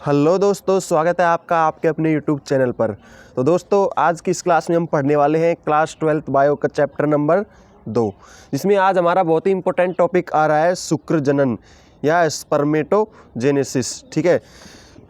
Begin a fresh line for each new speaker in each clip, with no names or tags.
Hello दोस्तों, स्वागत है आपका आपके अपने यूट्यूब चैनल पर। तो दोस्तों, आज की इस क्लास में हम पढ़ने वाले हैं क्लास 12th बायो का चैप्टर नंबर 2, जिसमें आज हमारा बहुत ही इंपॉर्टेंट टॉपिक आ रहा है शुक्र जनन या स्पर्मेटोजेनेसिस। ठीक है,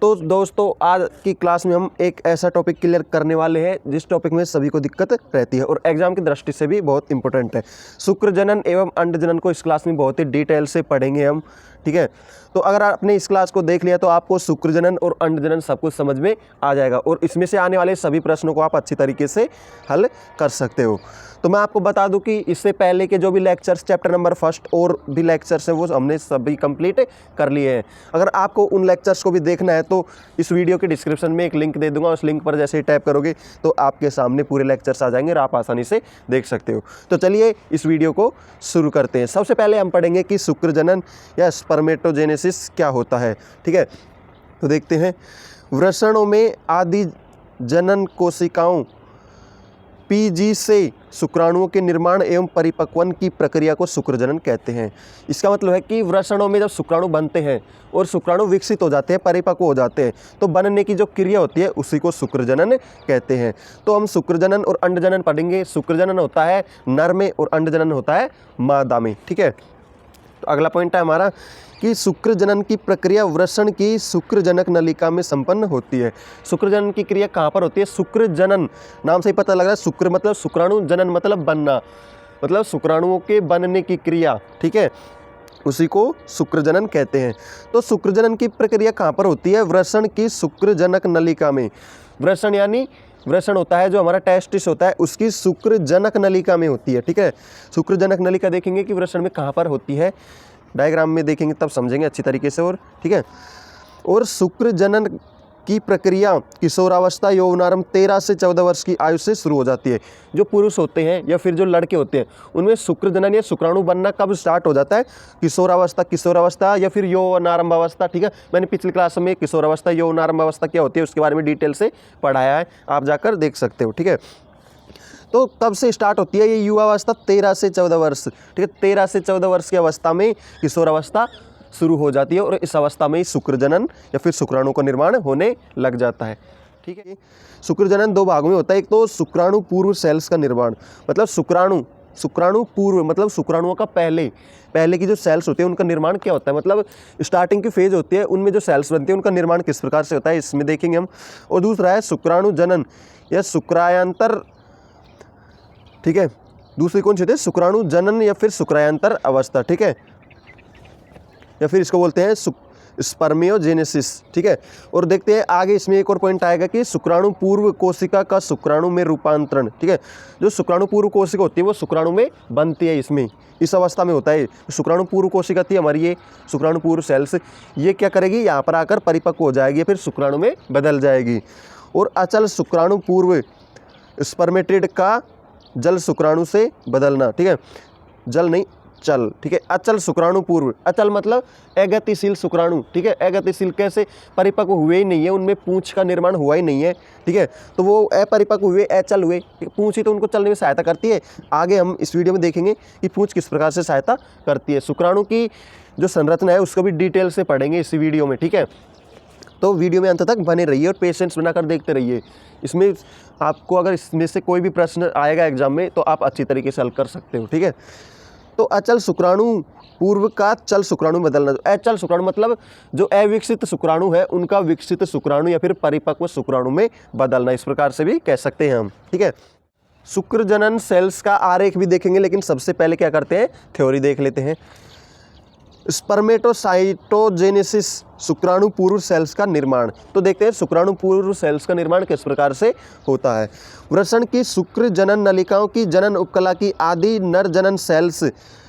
तो दोस्तों आज की क्लास में हम एक ऐसा टॉपिक क्लियर करने वाले हैं जिस टॉपिक में सभी को दिक्कत रहती है और एग्जाम की दृष्टि से भी बहुत इंपॉर्टेंट है। शुक्र जनन एवं अंड जनन को इस क्लास में बहुत ही डिटेल से पढ़ेंगे हम। ठीक है, तो अगर आपने इस क्लास को देख लिया तो आपको शुक्र जनन और अंड जनन सब कुछ समझ में आ जाएगा और इसमें से आने वाले सभी प्रश्नों को आप अच्छी तरीके से हल कर सकते हो। तो मैं आपको बता दूं कि इससे पहले के जो भी लेक्चर्स चैप्टर नंबर 1 और भी लेक्चर्स हैं वो हमने सभी कंप्लीट कर लिए हैं। अगर आपको उन लेक्चर्स को भी देखना है तो इस वीडियो के डिस्क्रिप्शन में एक लिंक दे दूंगा, उस लिंक पर जैसे ही टैप करोगे तो आपके सामने पूरे लेक्चर्स आ जाएंगे और आप आसानी से देख सकते हो। तो चलिए इस वीडियो को शुरू करते हैं। सबसे पहले हम पढ़ेंगे कि शुक्र जनन या स्पर्मेटोजेनेसिस क्या होता है। ठीक है, तो देखते हैं। वृषणों में आदि जनन कोशिकाओं पीजी से शुक्राणुओं के निर्माण एवं परिपक्वन की प्रक्रिया को शुक्र जनन कहते हैं। इसका मतलब है कि वृषणों में जब शुक्राणु बनते हैं और शुक्राणु विकसित हो जाते हैं, परिपक्व हो जाते हैं, तो बनने की जो क्रिया होती है उसी को शुक्र जनन कहते हैं। तो हम शुक्र जनन और अंड जनन पढ़ेंगे। शुक्र जनन होता है नर में और अंड जनन होता है मादा में। ठीक है, तो अगला पॉइंट है हमारा कि शुक्र जनन की प्रक्रिया वृषण की शुक्रजनक नलिका में संपन्न होती है। शुक्र जनन की क्रिया कहाँ पर होती है? शुक्र जनन नाम से ही पता लग रहा है। शुक्र मतलब शुक्राणु, जनन मतलब बनना, मतलब शुक्राणुओं के बनने की क्रिया। ठीक है, उसी को शुक्र जनन कहते हैं। तो शुक्र जनन की प्रक्रिया कहाँ पर होती है? वृषण की शुक्रजनक नलिका में। वृषण यानी वृषण होता है जो हमारा टेस्टिस होता है, उसकी शुक्रजनक नलिका में होती है। ठीक है, शुक्रजनक नलिका देखेंगे कि वृषण में कहाँ पर होती है, डायग्राम में देखेंगे तब समझेंगे अच्छी तरीके से। और ठीक है, और शुक्र जनन की प्रक्रिया किशोरावस्था यौवनारंभ 13 से 14 वर्ष की आयु से शुरू हो जाती है। जो पुरुष होते हैं या फिर जो लड़के होते हैं उनमें शुक्र जनन या शुक्राणु बनना कब स्टार्ट हो जाता है? किशोरावस्था या फिर यौवनारंभ अवस्था। ठीक है, मैंने पिछली क्लास में किशोरावस्था यौवनारंभ अवस्था क्या होती है उसके बारे में डिटेल से पढ़ाया है, आप जाकर देख सकते हो। ठीक है, तो कब से स्टार्ट होती है ये युवावस्था? 13 से 14 वर्ष। ठीक है, 13 से 14 वर्ष की अवस्था में किशोरावस्था शुरू हो जाती है और इस अवस्था में ही शुक्र जनन या फिर शुक्राणु का निर्माण होने लग जाता है। ठीक है, शुक्र जनन 2 भागों में होता है। एक तो शुक्राणु पूर्व सेल्स का निर्माण, मतलब शुक्राणु पूर्व मतलब शुक्राणुओं का पहले की जो सेल्स होती है उनका निर्माण क्या होता है, मतलब स्टार्टिंग की फेज होती है उनमें जो सेल्स बनती है उनका निर्माण किस प्रकार से होता है इसमें देखेंगे हम। और दूसरा है शुक्राणु जनन या शुक्रायांतर। ठीक है, दूसरी कौन सी होती है? शुक्राणु जनन या फिर शुक्रायांतर अवस्था। ठीक है, या फिर इसको बोलते हैं स्पर्मियोजेनेसिस। ठीक है, और देखते हैं आगे इसमें एक और पॉइंट आएगा कि शुक्राणु पूर्व कोशिका का शुक्राणु में रूपांतरण। ठीक है, जो शुक्राणु पूर्व कोशिका होती है वो शुक्राणु में बनती है, इसमें इस अवस्था में होता है। शुक्राणु पूर्व कोशिका थी हमारी, ये शुक्राणु पूर्व सेल्स, ये क्या करेगी? यहाँ पर आकर परिपक्व हो जाएगी, फिर शुक्राणु में बदल जाएगी। और अचल शुक्राणु पूर्व स्पर्मेटिड का जल शुक्राणु से बदलना। ठीक है, जल नहीं चल। ठीक है, अचल शुक्राणु पूर्व, अचल मतलब अगतिशील शुक्राणु। ठीक है, अगतिशील कैसे? परिपक्व हुए ही नहीं है, उनमें पूंछ का निर्माण हुआ ही नहीं है। ठीक है, तो वो अपरिपक्व हुए, अचल हुए। पूंछ ही तो उनको चलने में सहायता करती है। आगे हम इस वीडियो में देखेंगे कि पूंछ किस प्रकार से सहायता करती है। शुक्राणु की जो संरचना है उसको भी डिटेल से पढ़ेंगे इसी वीडियो में। ठीक है, तो वीडियो में अंत तक बने रहिए और पेशेंस बनाकर देखते रहिए। इसमें आपको अगर इसमें से कोई भी प्रश्न आएगा एग्जाम में तो आप अच्छी तरीके से हल कर सकते हो। ठीक है, तो अचल शुक्राणु पूर्व का चल शुक्राणु बदलना। अचल शुक्राणु मतलब जो अविकसित शुक्राणु है उनका विकसित शुक्राणु या फिर परिपक्व शुक्राणु में बदलना, इस प्रकार से भी कह सकते हैं हम। ठीक है, शुक्र जनन सेल्स का आरेख भी देखेंगे, लेकिन सबसे पहले क्या करते हैं, थ्योरी देख लेते हैं। स्पर्मेटोसाइटोजेनेसिस, शुक्राणु पूर्व सेल्स का निर्माण। तो देखते हैं शुक्राणु पूर्व सेल्स का निर्माण किस प्रकार से होता है। वृषण की शुक्र जनन नलिकाओं की जनन उपकला की आदि नर जनन सेल्स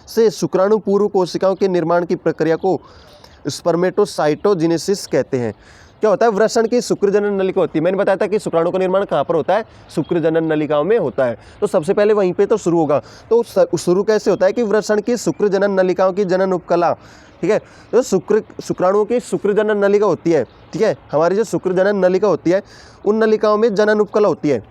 से शुक्राणु पूर्व कोशिकाओं के निर्माण की प्रक्रिया को स्पर्मेटोसाइटोजेनेसिस कहते हैं। क्या होता है? वृषण की शुक्र जनन नलिका होती है। मैंने बताया था कि शुक्राणु का निर्माण कहाँ पर होता है? शुक्र जनन नलिकाओं में होता है। तो सबसे पहले वहीं पे तो शुरू होगा। तो शुरू कैसे होता है कि वृषण की शुक्र जनन नलिकाओं की जनन उपकला। ठीक है, तो शुक्राणुओं की शुक्र जनन नलिका होती है। ठीक है, हमारी जो शुक्र जनन नलिका होती है उन नलिकाओं में जनन उपकला होती है।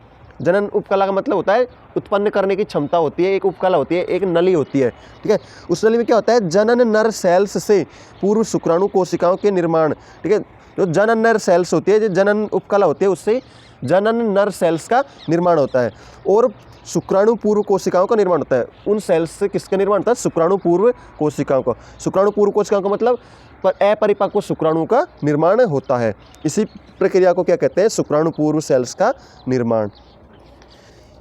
जनन उपकला का मतलब होता है उत्पन्न करने की क्षमता होती है, एक उपकला होती है, एक नली होती है। ठीक है, उस नली में क्या होता है? जनन नर सेल्स से पूर्व शुक्राणु कोशिकाओं के निर्माण। ठीक है, जो जनन नर सेल्स होती है, जो जनन उपकला होती है, उससे जनन नर सेल्स का निर्माण होता है। और शुक्राणु पूर्व कोशिकाओं का निर्माण होता है। उन सेल्स से किसका निर्माण होता है? शुक्राणु पूर्व कोशिकाओं का। शुक्राणु पूर्व कोशिकाओं का मतलब अपरिपक्व शुक्राणु का निर्माण होता है। इसी प्रक्रिया को क्या कहते हैं? शुक्राणु पूर्व सेल्स का निर्माण।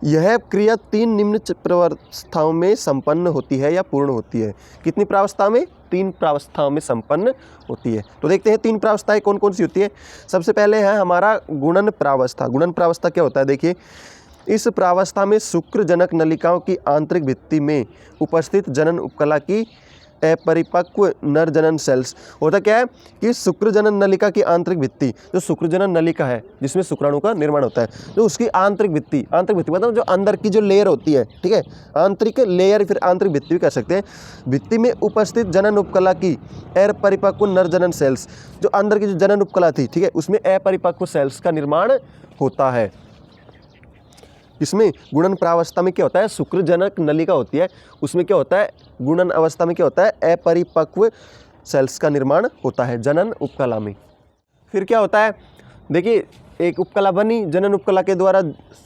यह क्रिया 3 निम्न प्रावस्थाओं में संपन्न होती है या पूर्ण होती है। कितनी प्रावस्था में? 3 प्रावस्थाओं में संपन्न होती है। तो देखते हैं 3 प्रावस्थाएं कौन कौन सी होती है। सबसे पहले है हमारा गुणन प्रावस्था। गुणन प्रावस्था क्या होता है? देखिए, इस प्रावस्था में शुक्रजनक नलिकाओं की आंतरिक भित्ति में उपस्थित जनन उपकला की अपरिपक्व नर जनन सेल्स। होता क्या है कि शुक्रजनन नलिका की आंतरिक भित्ति, जो शुक्रजनन नलिका है जिसमें शुक्राणु का निर्माण होता है, जो उसकी आंतरिक भित्ति मतलब जो अंदर की जो लेयर होती है, ठीक है, आंतरिक लेयर फिर आंतरिक भित्ति भी कह सकते हैं। भित्ति में उपस्थित जनन उपकला की अपरिपक्व नर जनन सेल्स, जो अंदर की जो जनन उपकला थी, ठीक है, उसमें अपरिपक्व सेल्स का निर्माण होता है। इसमें गुणन प्रावस्था में क्या होता है? शुक्रजनक नलिका होती है, उसमें क्या होता है? गुणन अवस्था में क्या होता है? अपरिपक्व सेल्स का निर्माण होता है जनन उपकला में। फिर क्या होता है? देखिए, एक उपकला बनी, जनन उपकला के द्वारा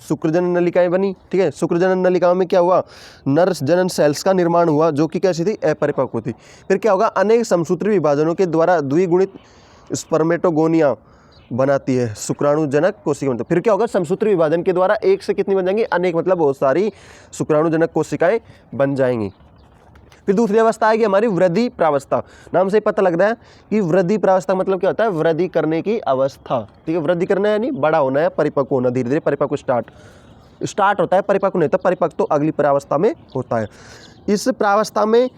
शुक्रजनन नलिकाएं बनी, ठीक है। शुक्रजनन नलिकाओं में क्या हुआ? नर जनन सेल्स का निर्माण हुआ, जो कि कैसी थी? अपरिपक्व थी। फिर क्या होगा? अनेक समसूत्री विभाजनों के द्वारा द्विगुणित स्पर्मेटोगोनिया बनाती है शुक्राणुजनक कोशिकाएं। तो फिर क्या होगा? समसूत्री विभाजन के द्वारा एक से कितनी बन जाएंगी? अनेक, मतलब बहुत सारी शुक्राणुजनक कोशिकाएं बन जाएंगी। फिर दूसरी अवस्था आएगी हमारी वृद्धि प्रावस्था। नाम से पता लग रहा है कि वृद्धि प्रावस्था मतलब क्या होता है? वृद्धि करने की अवस्था, ठीक है। वृद्धि करना है यानी बड़ा होना है, परिपक्व होना, धीरे धीरे परिपक्व स्टार्ट होता है, परिपक्व नहीं होता। परिपक्व तो अगली प्रावस्था में होता है। इस प्रावस्था में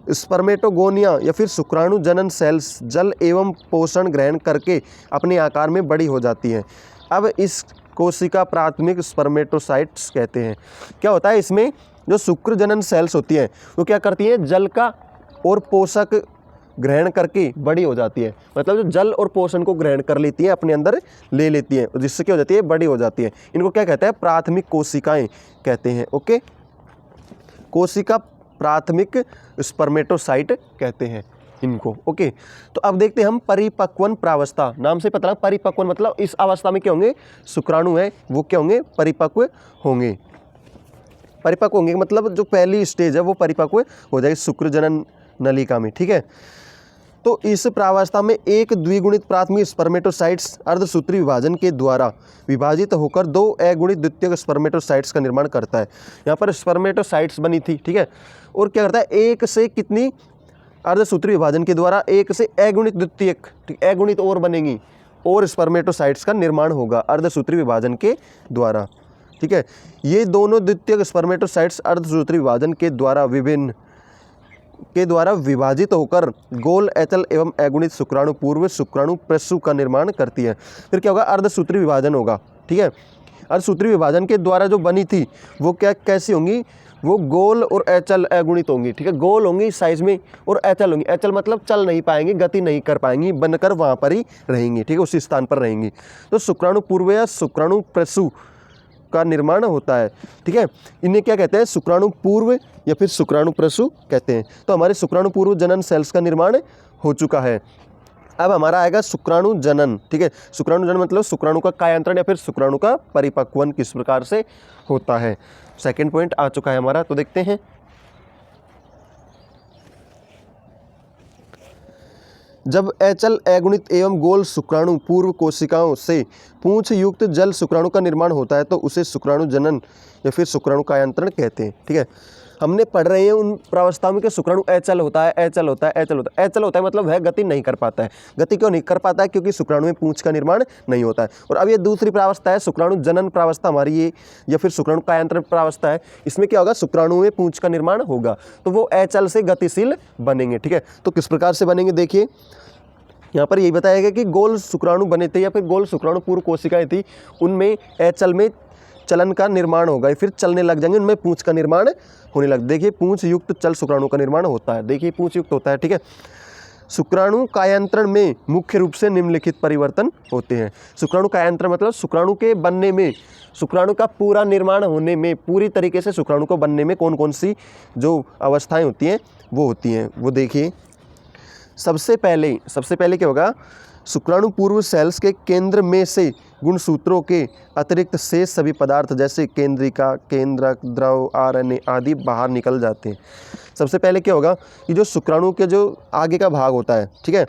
स्पर्मेटोगोनिया या फिर शुक्राणु जनन सेल्स जल एवं पोषण ग्रहण करके अपने आकार में बड़ी हो जाती हैं। अब इस कोशिका प्राथमिक स्पर्मेटोसाइट्स कहते हैं। क्या होता है? इसमें जो शुक्र जनन सेल्स होती हैं वो क्या करती हैं? जल का और पोषक ग्रहण करके बड़ी हो जाती है। मतलब जो जल और पोषण को ग्रहण कर लेती है, अपने अंदर ले लेती है, जिससे क्या हो जाती है? बड़ी हो जाती है। इनको क्या कहते हैं? प्राथमिक कोशिकाएं कहते हैं। ओके, कोशिका प्राथमिक स्पर्मेटोसाइट कहते हैं इनको। ओके, तो अब देखते हैं हम परिपक्वन प्रावस्था। नाम से पता लगा परिपक्वन मतलब इस अवस्था में क्या होंगे? शुक्राणु है वो क्या होंगे? परिपक्व होंगे। परिपक्व होंगे मतलब जो पहली स्टेज है वो परिपक्व हो जाएगी शुक्रजनन नलिका में, ठीक है। तो इस प्रावस्था में एक द्विगुणित प्राथमिक स्पर्मेटोसाइट्स अर्धसूत्री विभाजन के द्वारा विभाजित होकर 2 अगुणित द्वितीयक स्पर्मेटोसाइट्स का निर्माण करता है। यहाँ पर स्पर्मेटोसाइट्स बनी थी, ठीक है, और क्या करता है? एक से कितनी अर्धसूत्री विभाजन के द्वारा एक से अगुणित द्वितीयक, ठीक, अगुणित और बनेंगी और स्पर्मेटोसाइट्स का निर्माण होगा अर्धसूत्री विभाजन के द्वारा, ठीक है। ये दोनों द्वितीयक स्पर्मेटोसाइट्स अर्धसूत्री विभाजन के द्वारा विभाजित होकर गोल एचल एवं अगुणित शुक्राणु पूर्व शुक्राणु प्रसू का निर्माण करती है। फिर क्या होगा? अर्धसूत्री विभाजन होगा, ठीक है। अर्धसूत्री विभाजन के द्वारा जो बनी थी वो क्या कैसी होंगी? वो गोल और एचल अगुणित होंगी, ठीक है। गोल होंगी साइज में और एचल होंगी। एचल मतलब चल नहीं पाएंगी, गति नहीं कर पाएंगी, बनकर वहाँ पर ही रहेंगी, ठीक है, उसी स्थान पर रहेंगी। तो शुक्राणु पूर्व या शुक्राणु प्रसू का निर्माण होता है, ठीक है। इन्हें क्या कहते हैं? शुक्राणु पूर्व या फिर शुक्राणु प्रसू कहते हैं। तो हमारे शुक्राणु पूर्व जनन सेल्स का निर्माण हो चुका है। अब हमारा आएगा शुक्राणु जनन, ठीक है। शुक्राणु जनन मतलब शुक्राणु का कायांतरण या फिर शुक्राणु का परिपक्वन किस प्रकार से होता है। सेकंड पॉइंट आ चुका है हमारा, तो देखते हैं। जब एचल अगुणित एवं गोल शुक्राणु पूर्व कोशिकाओं से पूंछ युक्त जल शुक्राणु का निर्माण होता है तो उसे शुक्राणु जनन या फिर शुक्राणु कायांतरण कहते हैं, ठीक है। हमने पढ़ रहे हैं उन प्रावस्थाओं में कि शुक्राणु एचल होता है, एचल होता है, एचल होता है। एचल होता है मतलब वह गति नहीं कर पाता है। गति क्यों नहीं कर पाता है? क्योंकि शुक्राणु में पूंछ का निर्माण नहीं होता है। और अब ये दूसरी प्रावस्था है शुक्राणु जनन प्रावस्था हमारी ये, या फिर शुक्राणु कायांतरण प्रावस्था है। इसमें क्या होगा? शुक्राणु में पूंछ का निर्माण होगा तो वो एचल से गतिशील बनेंगे, ठीक है। तो किस प्रकार से बनेंगे? देखिए, यहाँ पर यही बताया गया कि गोल शुक्राणु बने थे या फिर गोल शुक्राणु पूर्व कोशिकाएं थी, उनमें एचल में चलन का निर्माण होगा, फिर चलने लग जाएंगे, उनमें पूंछ का निर्माण होने लग। देखिए, पूंछ युक्त चल शुक्राणु का निर्माण होता है। देखिए, पूंछ युक्त होता है, ठीक है। शुक्राणु कायांतरण में मुख्य रूप से निम्नलिखित परिवर्तन होते हैं। शुक्राणु कायांतरण मतलब शुक्राणु के बनने में, शुक्राणु का पूरा निर्माण होने में, पूरी तरीके से शुक्राणु को बनने में कौन कौन सी जो अवस्थाएं होती हैं वो होती हैं। वो देखिए, सबसे पहले क्या होगा? शुक्राणु पूर्व सेल्स के केंद्र में से गुणसूत्रों के अतिरिक्त शेष सभी पदार्थ जैसे केंद्रिका, केंद्रक, द्रव, आरएनए आदि बाहर निकल जाते हैं। सबसे पहले क्या होगा कि जो शुक्राणु के जो आगे का भाग होता है, ठीक है,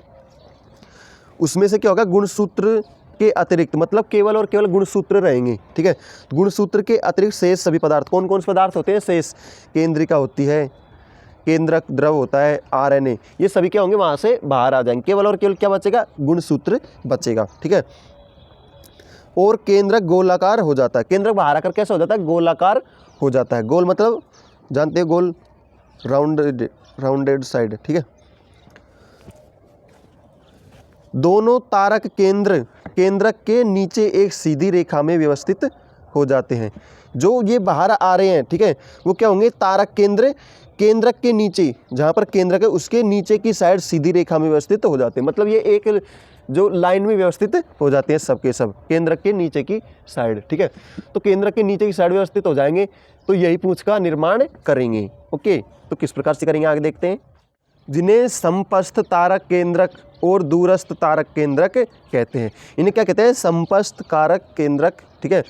उसमें से क्या होगा, गुणसूत्र के अतिरिक्त, मतलब केवल और केवल गुणसूत्र रहेंगे, ठीक है। गुणसूत्र के अतिरिक्त शेष सभी पदार्थ, कौन कौन से पदार्थ होते हैं, शेष, केंद्रिका होती है, केंद्रक, द्रव होता है, आरएनए, ये सभी क्या होंगे, वहाँ से बाहर आ जाएंगे। केवल और केवल क्या बचेगा, गुणसूत्र बचेगा, ठीक है। और केंद्रक गोलाकार हो जाता है। केंद्रक बाहर आकर कैसा हो जाता है, गोलाकार हो जाता है। गोल मतलब जानते हो, गोल, राउंडेड साइड, ठीक है। दोनों तारक केंद्रक के नीचे एक सीधी रेखा में व्यवस्थित हो जाते हैं। जो ये बाहर आ रहे हैं, ठीक है, वो क्या होंगे, तारक केंद्रक के नीचे, जहाँ पर केंद्रक है उसके नीचे की साइड सीधी रेखा में व्यवस्थित हो जाते हैं। मतलब ये एक जो लाइन में व्यवस्थित हो जाते हैं सब के सब, केंद्रक के नीचे की साइड, ठीक है। तो केंद्रक के नीचे की साइड व्यवस्थित हो जाएंगे तो यही पूंछ का निर्माण करेंगे। ओके, तो किस प्रकार से करेंगे आगे देखते हैं। जिन्हें समपस्थ तारक केंद्रक और दूरस्थ तारक केंद्रक कहते हैं। इन्हें क्या कहते हैं, समपस्थ कारक केंद्रक, ठीक है,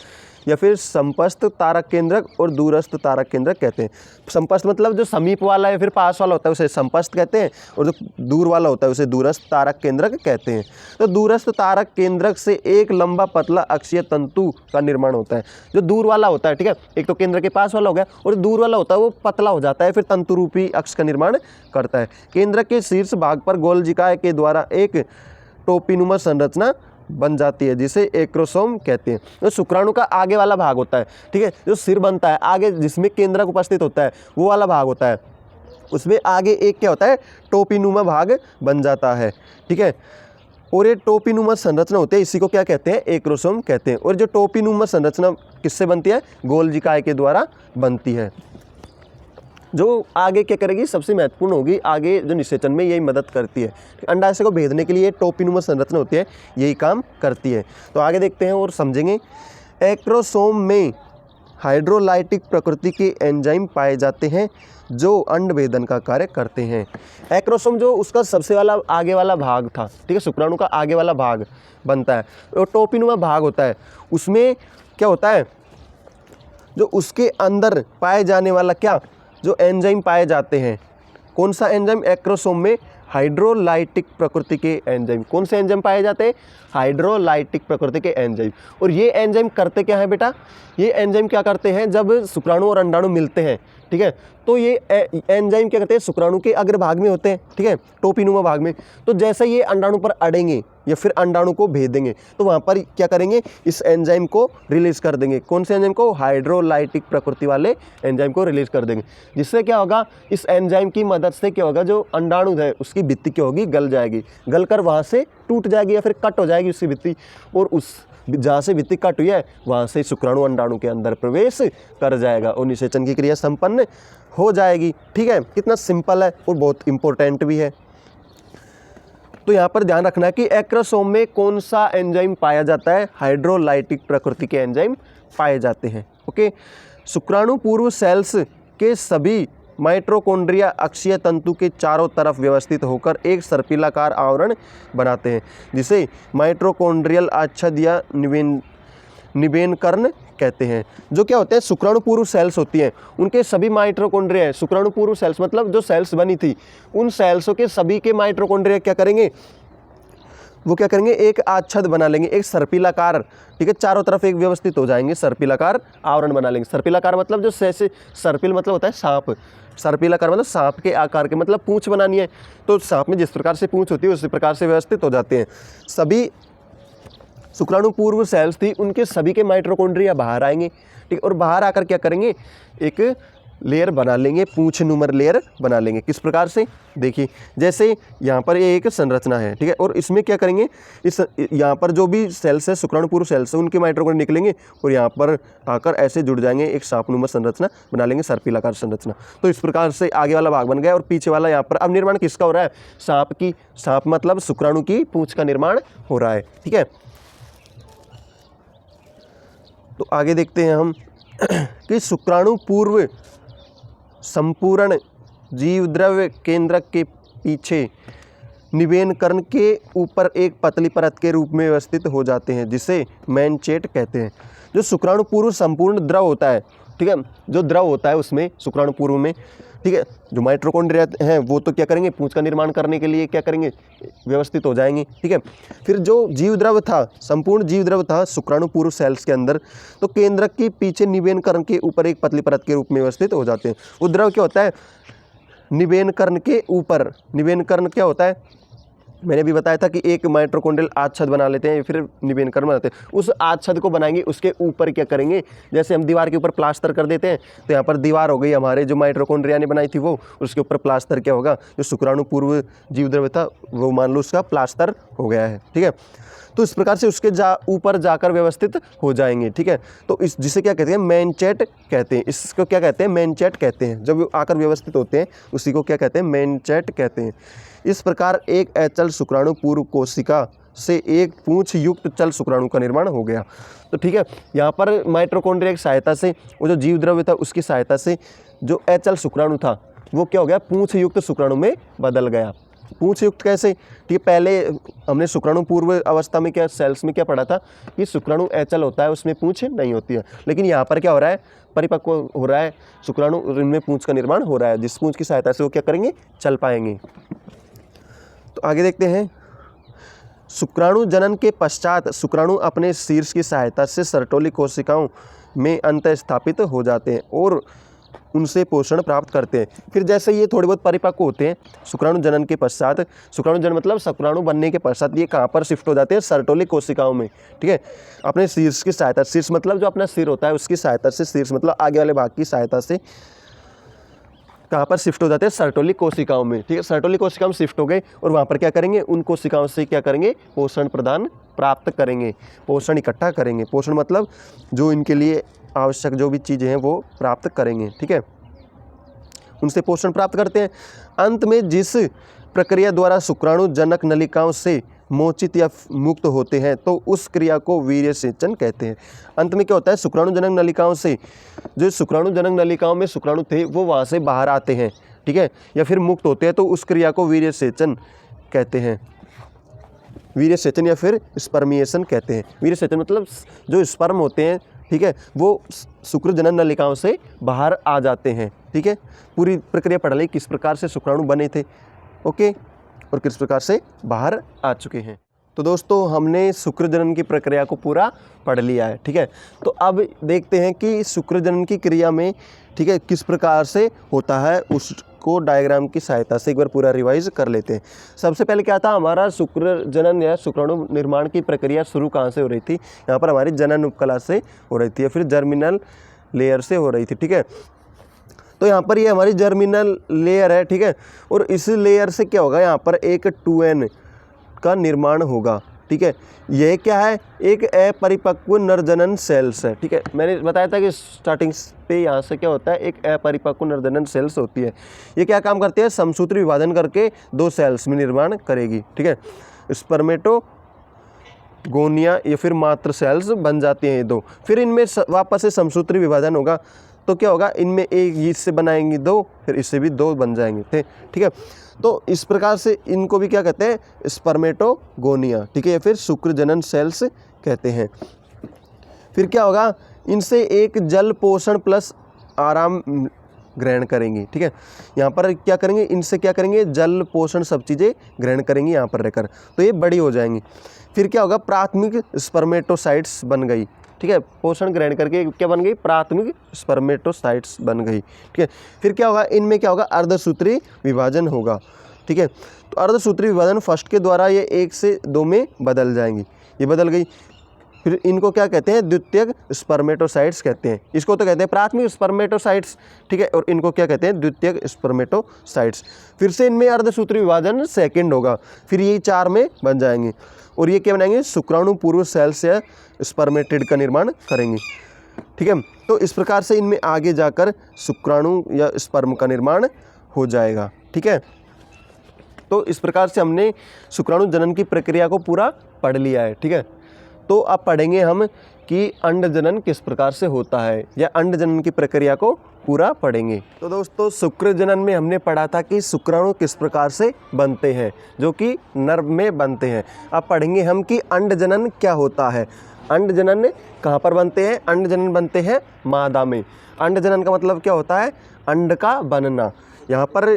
या फिर समपस्थ तारक केंद्रक और दूरस्थ तारक केंद्रक कहते हैं। समपस्थ मतलब जो समीप वाला या फिर पास वाला होता है उसे समपस्थ कहते हैं, और जो दूर वाला होता है उसे दूरस्थ तारक केंद्रक कहते हैं। तो दूरस्थ तारक केंद्रक से एक लंबा पतला अक्षीय तंतु का निर्माण होता है। जो दूर वाला होता है, ठीक है, एक तो केंद्र के पास वाला हो गया, और दूर वाला होता है वो पतला हो जाता है, फिर तंतु रूपी अक्ष का निर्माण करता है। केंद्रक के शीर्ष भाग पर गोलजिकाए के द्वारा एक टोपीनुमा संरचना बन जाती है, जिसे एक्रोसोम कहते हैं। जो शुक्राणु का आगे वाला भाग होता है, ठीक है, जो सिर बनता है आगे, जिसमें केंद्रक उपस्थित होता है, वो वाला भाग होता है, उसमें आगे एक क्या होता है, टोपीनुमा भाग बन जाता है, ठीक है। और ये टोपीनुमा संरचना होती है, इसी को क्या कहते हैं, एक्रोसोम कहते हैं। और जो टोपीनुमा संरचना किससे बनती है, गोलजिकाए के द्वारा बनती है। जो आगे क्या करेगी, सबसे महत्वपूर्ण होगी, आगे जो निषेचन में यही मदद करती है। अंडाशय को भेदने के लिए टोपीनुमा संरचना होती है, यही काम करती है। तो आगे देखते हैं और समझेंगे। एक्रोसोम में हाइड्रोलाइटिक प्रकृति के एंजाइम पाए जाते हैं जो अंड भेदन का कार्य करते हैं। एक्रोसोम जो उसका सबसे वाला आगे वाला भाग था, ठीक है, शुक्राणु का आगे वाला भाग बनता है, और टोपीनुमा भाग होता है, उसमें क्या होता है, जो उसके अंदर पाए जाने वाला क्या, जो एंजाइम पाए जाते हैं। कौन सा एंजाइम, एक्रोसोम में हाइड्रोलाइटिक प्रकृति के एंजाइम। कौन से एंजाइम पाए जाते हैं, हाइड्रोलाइटिक प्रकृति के एंजाइम। और ये एंजाइम करते क्या है बेटा, ये एंजाइम क्या करते हैं, जब शुक्राणु और अंडाणु मिलते हैं, ठीक है, तो ये एंजाइम क्या करते हैं, शुक्राणु के अग्रभाग में होते हैं, ठीक है, टोपीनुमा भाग में। तो जैसे ये अंडाणु पर अड़ेंगे या फिर अंडाणु को भेदेंगे, तो वहाँ पर क्या करेंगे, इस एंजाइम को रिलीज कर देंगे। कौन से एंजाइम को, हाइड्रोलाइटिक प्रकृति वाले एंजाइम को रिलीज कर देंगे। जिससे क्या होगा, इस एंजाइम की मदद से क्या होगा, जो अंडाणु है उसकी भित्ति क्या होगी, गल जाएगी, गल कर वहाँ से टूट जाएगी या फिर कट हो जाएगी उसकी भित्ति, और उस जहाँ से भित्ति कट हुई है वहाँ से शुक्राणु अंडाणु के अंदर प्रवेश कर जाएगा और निषेचन की क्रिया संपन्न हो जाएगी। ठीक है, कितना सिंपल है और बहुत इंपॉर्टेंट भी है। तो यहाँ पर ध्यान रखना है कि एक्रोसोम में कौन सा एंजाइम पाया जाता है, हाइड्रोलाइटिक प्रकृति के एंजाइम पाए जाते हैं। ओके, शुक्राणु पूर्व सेल्स के सभी माइटोकॉन्ड्रिया अक्षीय तंतु के चारों तरफ व्यवस्थित होकर एक सर्पिलाकार आवरण बनाते हैं, जिसे माइटोकॉन्ड्रियल आच्छाद या निवेनकर्ण कहते हैं। जो क्या होते हैं, शुक्राणु पूर्व सेल्स होती हैं, उनके सभी माइटोकॉन्ड्रिया है। शुक्राणु पूर्व सेल्स मतलब जो सेल्स बनी थी, उन सेल्सों के सभी के माइटोकॉन्ड्रिया क्या करेंगे, वो क्या करेंगे, एक आच्छाद बना लेंगे, एक सर्पिलाकार, ठीक है, चारों तरफ एक व्यवस्थित हो जाएंगे, सर्पिलाकार आवरण बना लेंगे। सर्पिलाकार मतलब जो जैसे सर्पिल मतलब होता है सांप, सर्पिलाकार मतलब सांप के आकार के, मतलब पूंछ बनानी है, तो सांप में जिस प्रकार से पूंछ होती है उसी प्रकार से व्यवस्थित हो जाते हैं। सभी शुक्राणु पूर्व सेल्स थी, उनके सभी के माइटोकॉन्ड्रिया बाहर आएंगे, ठीक, और बाहर आकर क्या करेंगे, एक लेयर बना लेंगे, पूंछ नुमर लेयर बना लेंगे। किस प्रकार से, देखिए, जैसे यहाँ पर ये एक संरचना है, ठीक है, और इसमें क्या करेंगे, इस यहाँ पर जो भी सेल्स है, शुक्राणु पूर्व सेल्स है, उनके माइटोकॉन्ड्रिया निकलेंगे और यहाँ पर आकर ऐसे जुड़ जाएंगे, एक सांपनुमा संरचना बना लेंगे, सर्पिलाकार संरचना। तो इस प्रकार से आगे वाला भाग बन गया और पीछे वाला यहाँ पर अब निर्माण किसका हो रहा है, सांप की, सांप मतलब शुक्राणु की पूंछ का निर्माण हो रहा है। ठीक है, तो आगे देखते हैं हम कि शुक्राणु पूर्व संपूर्ण जीवद्रव्य केंद्रक के पीछे निवेन के ऊपर एक पतली परत के रूप में व्यवस्थित हो जाते हैं, जिसे मैनचेट कहते हैं। जो शुक्राणु पूर्व संपूर्ण द्रव होता है, ठीक है, जो द्रव होता है उसमें शुक्राणु पूर्व में, ठीक है, जो माइटोकॉन्ड्रिया हैं वो तो क्या करेंगे, पूंछ का निर्माण करने के लिए क्या करेंगे, व्यवस्थित हो जाएंगे, ठीक है। फिर जो जीव द्रव था, संपूर्ण जीव द्रव था शुक्राणु पूर्व सेल्स के अंदर, तो केंद्रक के पीछे निवेनकरण के ऊपर एक पतली परत के रूप में व्यवस्थित हो जाते हैं। वो द्रव क्या होता है, निवेनकरण के ऊपर, निवेनकरण क्या होता है, मैंने भी बताया था कि एक माइटोकॉन्ड्रियल आच्छद बना लेते हैं, फिर निवेनकरण बनाते हैं, उस आच्छद को बनाएंगे, उसके ऊपर क्या करेंगे, जैसे हम दीवार के ऊपर प्लास्टर कर देते हैं, तो यहाँ पर दीवार हो गई हमारे जो माइटोकॉन्ड्रिया ने बनाई थी वो, उसके ऊपर प्लास्टर क्या होगा, जो शुक्राणु पूर्व जीव द्रव्य था वो मान लो उसका प्लास्टर हो गया है, ठीक है। तो इस प्रकार से उसके ऊपर जाकर व्यवस्थित हो जाएंगे, ठीक है। तो इस जिसे क्या कहते हैं, मैनचेट कहते हैं, इसको क्या कहते हैं, मैनचेट कहते हैं। जब आकर व्यवस्थित होते हैं उसी को क्या कहते हैं, मैनचेट कहते हैं। इस प्रकार एक अचल शुक्राणु पूर्व कोशिका से एक पूंछ युक्त चल शुक्राणु का निर्माण हो गया। तो ठीक है, यहाँ पर माइटोकॉन्ड्रिया की सहायता से, वो जो जीव द्रव्य था उसकी सहायता से जो अचल शुक्राणु था वो क्या हो गया, पूंछ युक्त शुक्राणु में बदल गया। पूंछ युक्त कैसे, ठीक है, पहले हमने शुक्राणु पूर्व अवस्था में क्या सेल्स में क्या पढ़ा था कि शुक्राणु अचल होता है, उसमें पूंछ नहीं होती है, लेकिन यहाँ पर क्या हो रहा है, परिपक्व हो रहा है शुक्राणु, इनमें पूंछ का निर्माण हो रहा है, जिस पूंछ की सहायता से वो क्या करेंगे, चल पाएंगे। तो आगे देखते हैं, शुक्राणु जनन के पश्चात शुक्राणु अपने शीर्ष की सहायता से सर्टोली कोशिकाओं में अंतःस्थापित हो जाते हैं और उनसे पोषण प्राप्त करते हैं। फिर जैसे ये थोड़े बहुत परिपक्व होते हैं शुक्राणु जनन के पश्चात, शुक्राणु जनन मतलब शुक्राणु बनने के पश्चात ये कहाँ पर शिफ्ट हो जाते हैं, सर्टोली कोशिकाओं में, ठीक है, अपने शीर्ष की सहायता, शीर्ष मतलब जो अपना सिर होता है उसकी सहायता से, शीर्ष मतलब आगे वाले भाग की सहायता से कहाँ पर शिफ्ट हो जाते हैं, सर्टोली कोशिकाओं में, ठीक है। सर्टोली कोशिकाओं में शिफ्ट हो गए और वहाँ पर क्या करेंगे, उन कोशिकाओं से क्या करेंगे, पोषण प्रदान प्राप्त करेंगे, पोषण इकट्ठा करेंगे, पोषण मतलब जो इनके लिए आवश्यक जो भी चीज़ें हैं वो प्राप्त करेंगे, ठीक है, उनसे पोषण प्राप्त करते हैं। अंत में जिस प्रक्रिया द्वारा शुक्राणु जनक नलिकाओं से मोचित या मुक्त होते हैं तो उस क्रिया को वीर्यसेचन कहते हैं। अंत में क्या होता है, शुक्राणु जनक नलिकाओं से, जो शुक्राणु जनक नलिकाओं में शुक्राणु थे वो वहाँ से बाहर आते हैं, ठीक है, या फिर मुक्त होते हैं, तो उस क्रिया को वीर्यसेचन कहते हैं, वीर्यसेचन या फिर स्पर्मिएशन कहते हैं। वीर्यसेचन मतलब जो स्पर्म होते हैं, ठीक है, वो शुक्र जनन नलिकाओं से बाहर आ जाते हैं, ठीक है। पूरी प्रक्रिया पढ़ ली, किस प्रकार से शुक्राणु बने थे, ओके, और किस प्रकार से बाहर आ चुके हैं। तो दोस्तों हमने शुक्र जनन की प्रक्रिया को पूरा पढ़ लिया है, ठीक है। तो अब देखते हैं कि शुक्र जनन की क्रिया में, ठीक है, किस प्रकार से होता है, उसको डायग्राम की सहायता से एक बार पूरा रिवाइज कर लेते हैं। सबसे पहले क्या था, हमारा शुक्र जनन या शुक्राणु निर्माण की प्रक्रिया शुरू कहाँ से हो रही थी, यहाँ पर हमारी जनन उपकला से हो रही थी या फिर जर्मिनल लेयर से हो रही थी, ठीक है। तो यहाँ पर ये हमारी जर्मिनल लेयर है, ठीक है, और इस लेयर से क्या होगा, यहाँ पर एक 2n का निर्माण होगा, ठीक है। यह क्या है, एक अपरिपक्व नरजनन सेल्स है, ठीक है। मैंने बताया था कि स्टार्टिंग पे यहाँ से क्या होता है, एक अपरिपक्व नरजनन सेल्स होती है। ये क्या काम करती है, समसूत्र विभाजन करके 2 सेल्स में निर्माण करेगी, ठीक है। स्पर्मेटोगोनिया या फिर मात्र सेल्स बन जाती हैं ये 2, फिर इनमें वापस से समसूत्री विभाजन होगा, तो क्या होगा, इनमें एक इससे बनाएंगे 2, फिर इससे भी 2 बन जाएंगे थे, ठीक है। तो इस प्रकार से इनको भी क्या कहते हैं, स्पर्मेटोगोनिया, ठीक है, या फिर शुक्र जनन सेल्स कहते हैं। फिर क्या होगा, इनसे एक जल पोषण प्लस आराम ग्रहण करेंगे, ठीक है। यहाँ पर क्या करेंगे, इनसे क्या करेंगे, जल पोषण सब चीज़ें ग्रहण करेंगी यहाँ पर रहकर, तो ये बड़ी हो जाएंगी। फिर क्या होगा, प्राथमिक स्पर्मेटोसाइट्स बन गई, ठीक है, पोषण ग्रहण करके क्या बन गई, प्राथमिक स्पर्मेटोसाइट्स बन गई, ठीक है। फिर क्या होगा, इनमें क्या होगा, अर्धसूत्री विभाजन होगा, ठीक है। तो अर्धसूत्री विभाजन फर्स्ट के द्वारा ये 1 से 2 में बदल जाएंगी, ये बदल गई। फिर इनको क्या कहते हैं, द्वितीयक स्पर्मेटोसाइट्स कहते हैं, इसको तो कहते हैं प्राथमिक स्पर्मेटोसाइट्स, ठीक है, और इनको क्या कहते हैं, द्वितीयक स्पर्मेटोसाइट्स। फिर से इनमें अर्धसूत्री विभाजन सेकंड होगा, फिर ये 4 में बन जाएंगे, और ये क्या बनाएंगे, शुक्राणु पूर्व सेल्स या स्पर्मेटिड का निर्माण करेंगे, ठीक है। तो इस प्रकार से इनमें आगे जाकर शुक्राणु या स्पर्म का निर्माण हो जाएगा, ठीक है। तो इस प्रकार से हमने शुक्राणु जनन की प्रक्रिया को पूरा पढ़ लिया है, ठीक है। तो अब पढ़ेंगे हम कि अंड जनन किस प्रकार से होता है, या अंड जनन की प्रक्रिया को पूरा पढ़ेंगे। तो दोस्तों शुक्र जनन में हमने पढ़ा था कि शुक्राणु किस प्रकार से बनते हैं, जो कि नर में बनते हैं। अब पढ़ेंगे हम कि अंड जनन क्या होता है। अंड जनन कहाँ पर बनते हैं? अंड जनन बनते हैं मादा में। अंड जनन का मतलब क्या होता है? अंड का बनना। यहाँ पर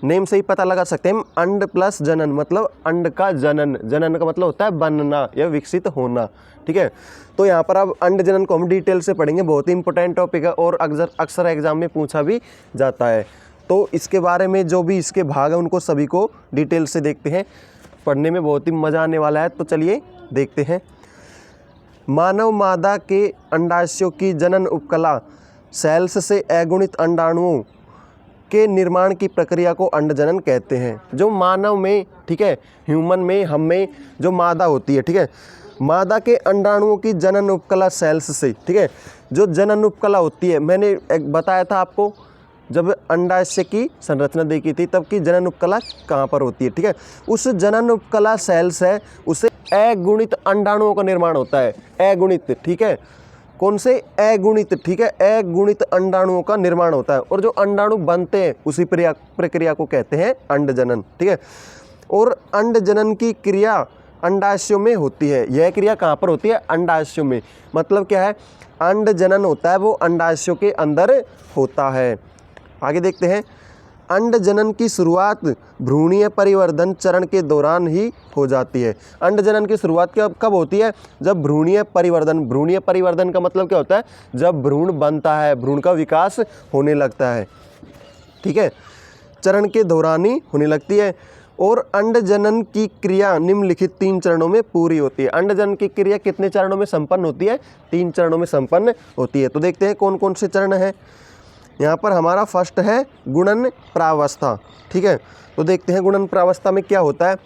नेम से ही पता लगा सकते हैं हम, अंड प्लस जनन मतलब अंड का जनन। जनन का मतलब होता है बनना या विकसित होना, ठीक है। तो यहाँ पर अब अंड जनन को हम डिटेल से पढ़ेंगे, बहुत ही इंपॉर्टेंट टॉपिक है और अक्सर एग्जाम में पूछा भी जाता है। तो इसके बारे में जो भी इसके भाग हैं उनको सभी को डिटेल से देखते हैं, पढ़ने में बहुत ही मज़ा आने वाला है। तो चलिए देखते हैं। मानव मादा के अंडाशयों की जनन उपकला सेल्स से अगुणित अंडाणुओं के निर्माण की प्रक्रिया को अंड जनन कहते हैं। जो मानव में, ठीक है, ह्यूमन में, हम में जो मादा होती है, ठीक है, मादा के अंडाणुओं की जनन उपकला सेल्स से, ठीक है, जो जनन उपकला होती है, मैंने एक बताया था आपको जब अंडाशय की संरचना देखी थी तब की जनन उपकला कहाँ पर होती है, ठीक है। उस जनन उपकला सेल्स है, उससे अगुणित अंडाणुओं का निर्माण होता है। अगुणित, ठीक है, कौन से? अगुणित, ठीक है, अगुणित अंडाणुओं का निर्माण होता है। और जो अंडाणु बनते हैं उसी प्रक्रिया को कहते हैं अंड जनन, ठीक है। और अंड जनन की क्रिया अंडाशयों में होती है। यह क्रिया कहाँ पर होती है? अंडाशयों में। मतलब क्या है? अंड जनन होता है वो अंडाशयों के अंदर होता है। आगे देखते हैं। अंड जनन की शुरुआत भ्रूणीय परिवर्धन चरण के दौरान ही हो जाती है। अंड जनन की शुरुआत कब होती है? जब भ्रूणीय परिवर्धन। भ्रूणीय परिवर्धन का मतलब क्या होता है? जब भ्रूण बनता है, भ्रूण का विकास होने लगता है, ठीक है, चरण के दौरान ही होने लगती है। और अंड जनन की क्रिया निम्नलिखित 3 चरणों में पूरी होती है। अंड जनन की क्रिया कितने चरणों में संपन्न होती है? 3 चरणों में संपन्न होती है। तो देखते हैं कौन कौन से चरण हैं। यहाँ पर हमारा फर्स्ट है गुणन प्रावस्था, ठीक है। तो देखते हैं गुणन प्रावस्था में क्या होता है।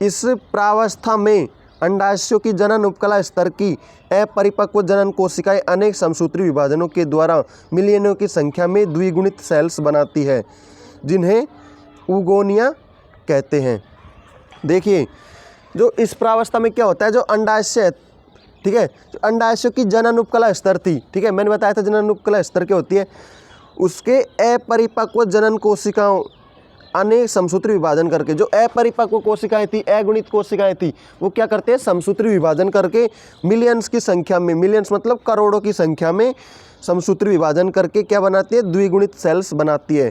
इस प्रावस्था में अंडाशयों की जनन उपकला स्तर की अपरिपक्व जनन कोशिकाएं अनेक समसूत्री विभाजनों के द्वारा मिलियनों की संख्या में द्विगुणित सेल्स बनाती है, जिन्हें ऊगोनिया कहते हैं। देखिए, जो इस प्रावस्था में क्या होता है, जो अंडाशय, ठीक है, जो अंडाशयों की जनन उपकला स्तर थी, ठीक है, मैंने बताया था जनन उपकला स्तर क्या होती है, उसके अपरिपक्व जनन कोशिकाओं अनेक समसूत्री विभाजन करके, जो अपरिपक्व कोशिकाएं थी, अगुणित कोशिकाएं थी, वो क्या करते हैं? समसूत्री विभाजन करके मिलियंस की संख्या में, मिलियंस मतलब करोड़ों की संख्या में समसूत्री विभाजन करके क्या बनाती है? द्विगुणित सेल्स बनाती है,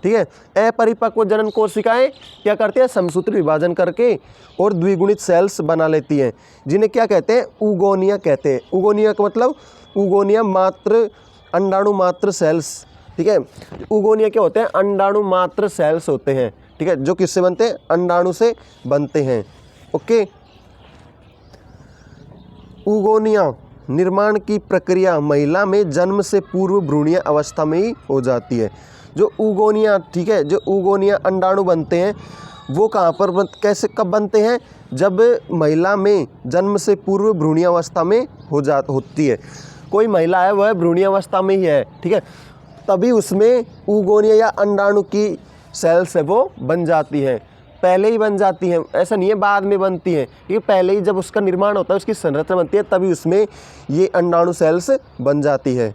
ठीक है। अपरिपक्व जनन कोशिकाएं क्या करती है? समसूत्री विभाजन करके और द्विगुणित सेल्स बना लेती हैं, जिन्हें क्या कहते हैं? ऊगोनिया कहते हैं। ऊगोनिया का मतलब, ऊगोनिया मात्र अंडाणु मात्र सेल्स, ठीक है। ऊगोनिया क्या होते हैं? अंडाणु मात्र सेल्स होते हैं, ठीक है, जो किससे बनते हैं? अंडाणु से बनते हैं, ओके। ऊगोनिया निर्माण की प्रक्रिया महिला में जन्म से पूर्व भ्रूणीय अवस्था में ही हो जाती है। जो ऊगोनिया, ठीक है, जो ऊगोनिया अंडाणु बनते हैं वो कहाँ पर कैसे, कब बनते हैं? जब महिला में जन्म से पूर्व भ्रूणीय अवस्था में होती है। कोई महिला है वह भ्रूणीय अवस्था में ही है, ठीक है, तभी उसमें ऊगोनिया या अंडाणु की सेल्स है वो बन जाती हैं। पहले ही बन जाती हैं, ऐसा नहीं है बाद में बनती हैं, ये पहले ही जब उसका निर्माण होता है, उसकी संरचना बनती है, तभी उसमें ये अंडाणु सेल्स बन जाती है।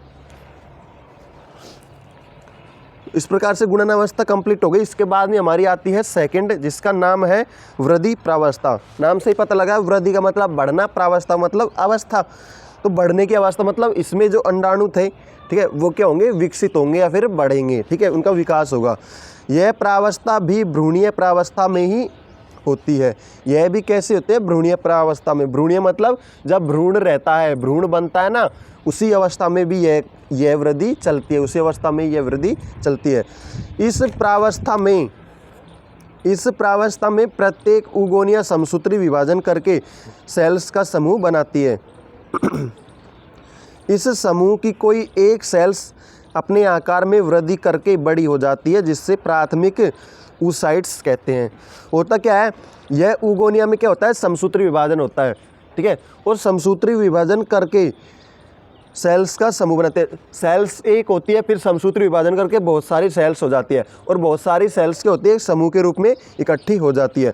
इस प्रकार से गुणन अवस्था कंप्लीट हो गई। इसके बाद में हमारी आती है सेकंड, जिसका नाम है वृद्धि प्रावस्था। नाम से ही पता लगा, वृद्धि का मतलब बढ़ना, प्रावस्था मतलब अवस्था। तो बढ़ने की अवस्था मतलब इसमें जो अंडाणु थे, ठीक है, वो क्या होंगे? विकसित होंगे या फिर बढ़ेंगे, ठीक है, उनका विकास होगा। यह प्रावस्था भी भ्रूणीय प्रावस्था में ही होती है। यह भी कैसे होते हैं? भ्रूणीय प्रावस्था में। भ्रूणीय मतलब जब भ्रूण रहता है, भ्रूण बनता है ना, उसी अवस्था में भी यह वृद्धि चलती है, उसी अवस्था में यह वृद्धि चलती है। इस प्रावस्था में प्रत्येक ऊगोनिया समसूत्री विभाजन करके सेल्स का समूह बनाती है। इस समूह की कोई एक सेल्स अपने आकार में वृद्धि करके बड़ी हो जाती है, जिससे प्राथमिक oocytes कहते हैं। होता क्या है? यह ऊगोनिया में क्या होता है? समसूत्री विभाजन होता है, ठीक है, और समसूत्री विभाजन करके सेल्स का समूह बनाते हैं। सेल्स एक होती है, फिर समसूत्री विभाजन करके बहुत सारी सेल्स हो जाती है, और बहुत सारी सेल्स क्या होती है? एक समूह के रूप में इकट्ठी हो जाती है।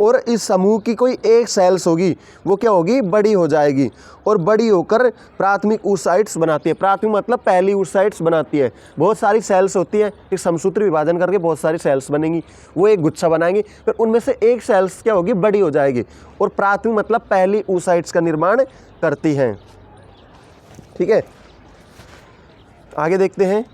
और इस समूह की कोई एक सेल्स होगी वो क्या होगी, बड़ी हो जाएगी और बड़ी होकर प्राथमिक oocytes बनाती है। प्राथमिक मतलब पहली oocytes बनाती है। बहुत सारी सेल्स होती है, एक समसूत्री विभाजन करके बहुत सारी सेल्स बनेंगी, वो एक गुच्छा बनाएंगी, फिर उनमें से एक सेल्स क्या होगी, बड़ी हो जाएगी और प्राथमिक मतलब पहली oocytes का निर्माण करती हैं। ठीक है, आगे देखते हैं।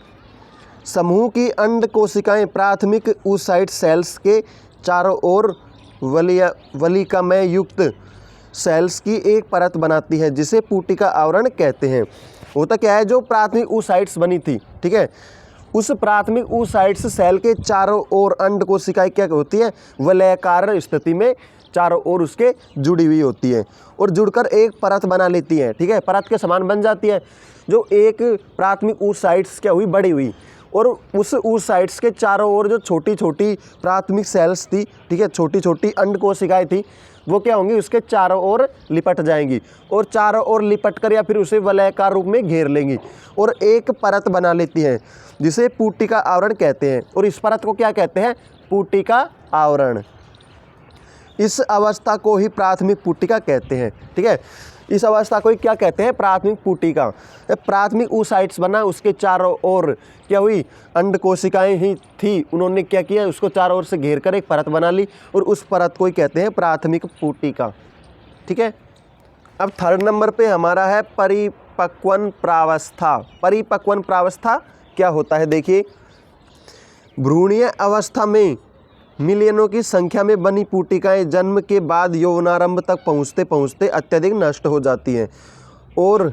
समूह की अंड कोशिकाएं प्राथमिक oocyte सेल्स के चारों ओर वलिकामय युक्त सेल्स की एक परत बनाती है जिसे पुटिका आवरण कहते हैं। होता क्या है, जो प्राथमिक oocytes बनी थी, ठीक है, उस प्राथमिक oocytes सेल के चारों ओर अंड कोशिकाएं क्या होती है, वलयाकार स्थिति में चारों ओर उसके जुड़ी हुई होती है और जुड़कर एक परत बना लेती है। ठीक है, परत के समान बन जाती है। जो एक प्राथमिक oocytes क्या हुई, बड़ी हुई और उस oocytes के चारों ओर जो छोटी छोटी प्राथमिक सेल्स थी, ठीक है, छोटी छोटी अंड कोशिकाएं थी, वो क्या होंगी, उसके चारों ओर लिपट जाएंगी और चारों ओर लिपट कर या फिर उसे वलयाकार रूप में घेर लेंगी और एक परत बना लेती है जिसे पुटिका आवरण कहते हैं। और इस परत को क्या कहते हैं, पुटिका आवरण। इस अवस्था को ही प्राथमिक पुटिका कहते हैं। ठीक है, इस अवस्था को ही क्या कहते हैं, प्राथमिक पुटिका। प्राथमिक oocytes बना, उसके चारों ओर क्या हुई, अंड कोशिकाएं ही थी, उन्होंने क्या किया, उसको चारों ओर से घेर कर एक परत बना ली और उस परत को ही कहते हैं प्राथमिक पुटिका। ठीक है, अब थर्ड नंबर पे हमारा है परिपक्वन प्रावस्था। परिपक्वन प्रावस्था क्या होता है, देखिए, भ्रूणीय अवस्था में मिलियनों की संख्या में बनी पुटिकाएं जन्म के बाद यौवनारंभ तक पहुंचते पहुंचते अत्यधिक नष्ट हो जाती हैं। और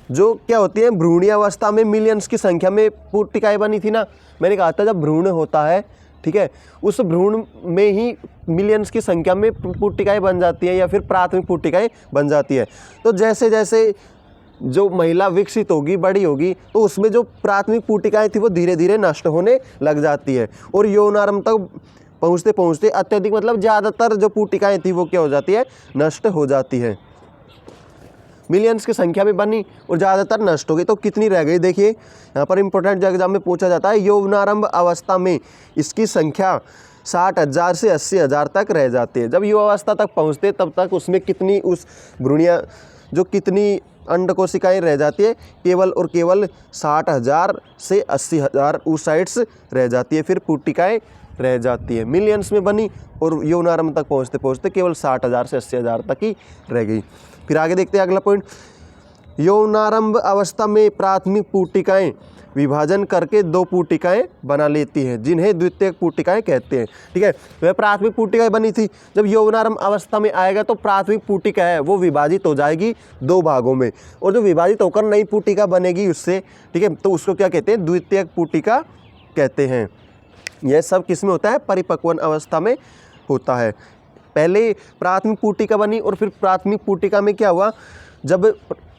जो क्या होती है, भ्रूणीय अवस्था में मिलियंस की संख्या में पुटिकाएं बनी थी ना, मैंने कहा था जब भ्रूण होता है, ठीक है, उस भ्रूण में ही मिलियंस की संख्या में पुटिकाएं बन जाती है या फिर प्राथमिक पुटिकाएं बन जाती है। तो जैसे जैसे जो महिला विकसित होगी, बड़ी होगी, तो उसमें जो प्राथमिक पुटिकाएं थी वो धीरे धीरे नष्ट होने लग जाती है और यौनारंभ तक पहुंचते पहुंचते अत्यधिक मतलब ज़्यादातर जो पुटिकाएं थी वो क्या हो जाती है, नष्ट हो जाती है। मिलियंस की संख्या में बनी और ज़्यादातर नष्ट हो गई, तो कितनी रह गई, देखिए यहाँ पर इंपॉर्टेंट एग्जाम में पूछा जाता है, यौवनारंभ अवस्था में इसकी संख्या 60,000 से 80,000 तक रह जाती है। जब युवावस्था तक पहुँचते तब तक उसमें कितनी उस भ्रूणीय जो कितनी अंड कोशिकाएं रह जाती है, केवल और केवल 60,000 से 80,000 oocytes रह जाती है, फिर पुटिकाएं रह जाती है। मिलियंस में बनी और यौनारंभ तक पहुंचते पहुंचते केवल 60,000 से 80,000 तक ही रह गई। फिर आगे देखते हैं अगला पॉइंट, यौनारंभ अवस्था में प्राथमिक पुटिकाएं विभाजन करके दो पुटिकाएं बना लेती हैं जिन्हें द्वितीयक पुटिकाएं कहते हैं। ठीक है, वह प्राथमिक पुटिकाएं बनी थी, जब यौनारंभ अवस्था में आएगा तो प्राथमिक पुटिका है वो विभाजित हो जाएगी दो भागों में और जो विभाजित होकर नई पुटिका बनेगी उससे, ठीक है, तो उसको क्या कहते हैं, द्वितीयक पुटिका कहते हैं। यह सब किस में होता है, परिपक्वन अवस्था में होता है। पहले प्राथमिक पुटिका बनी और फिर प्राथमिक पुटिका में क्या हुआ, जब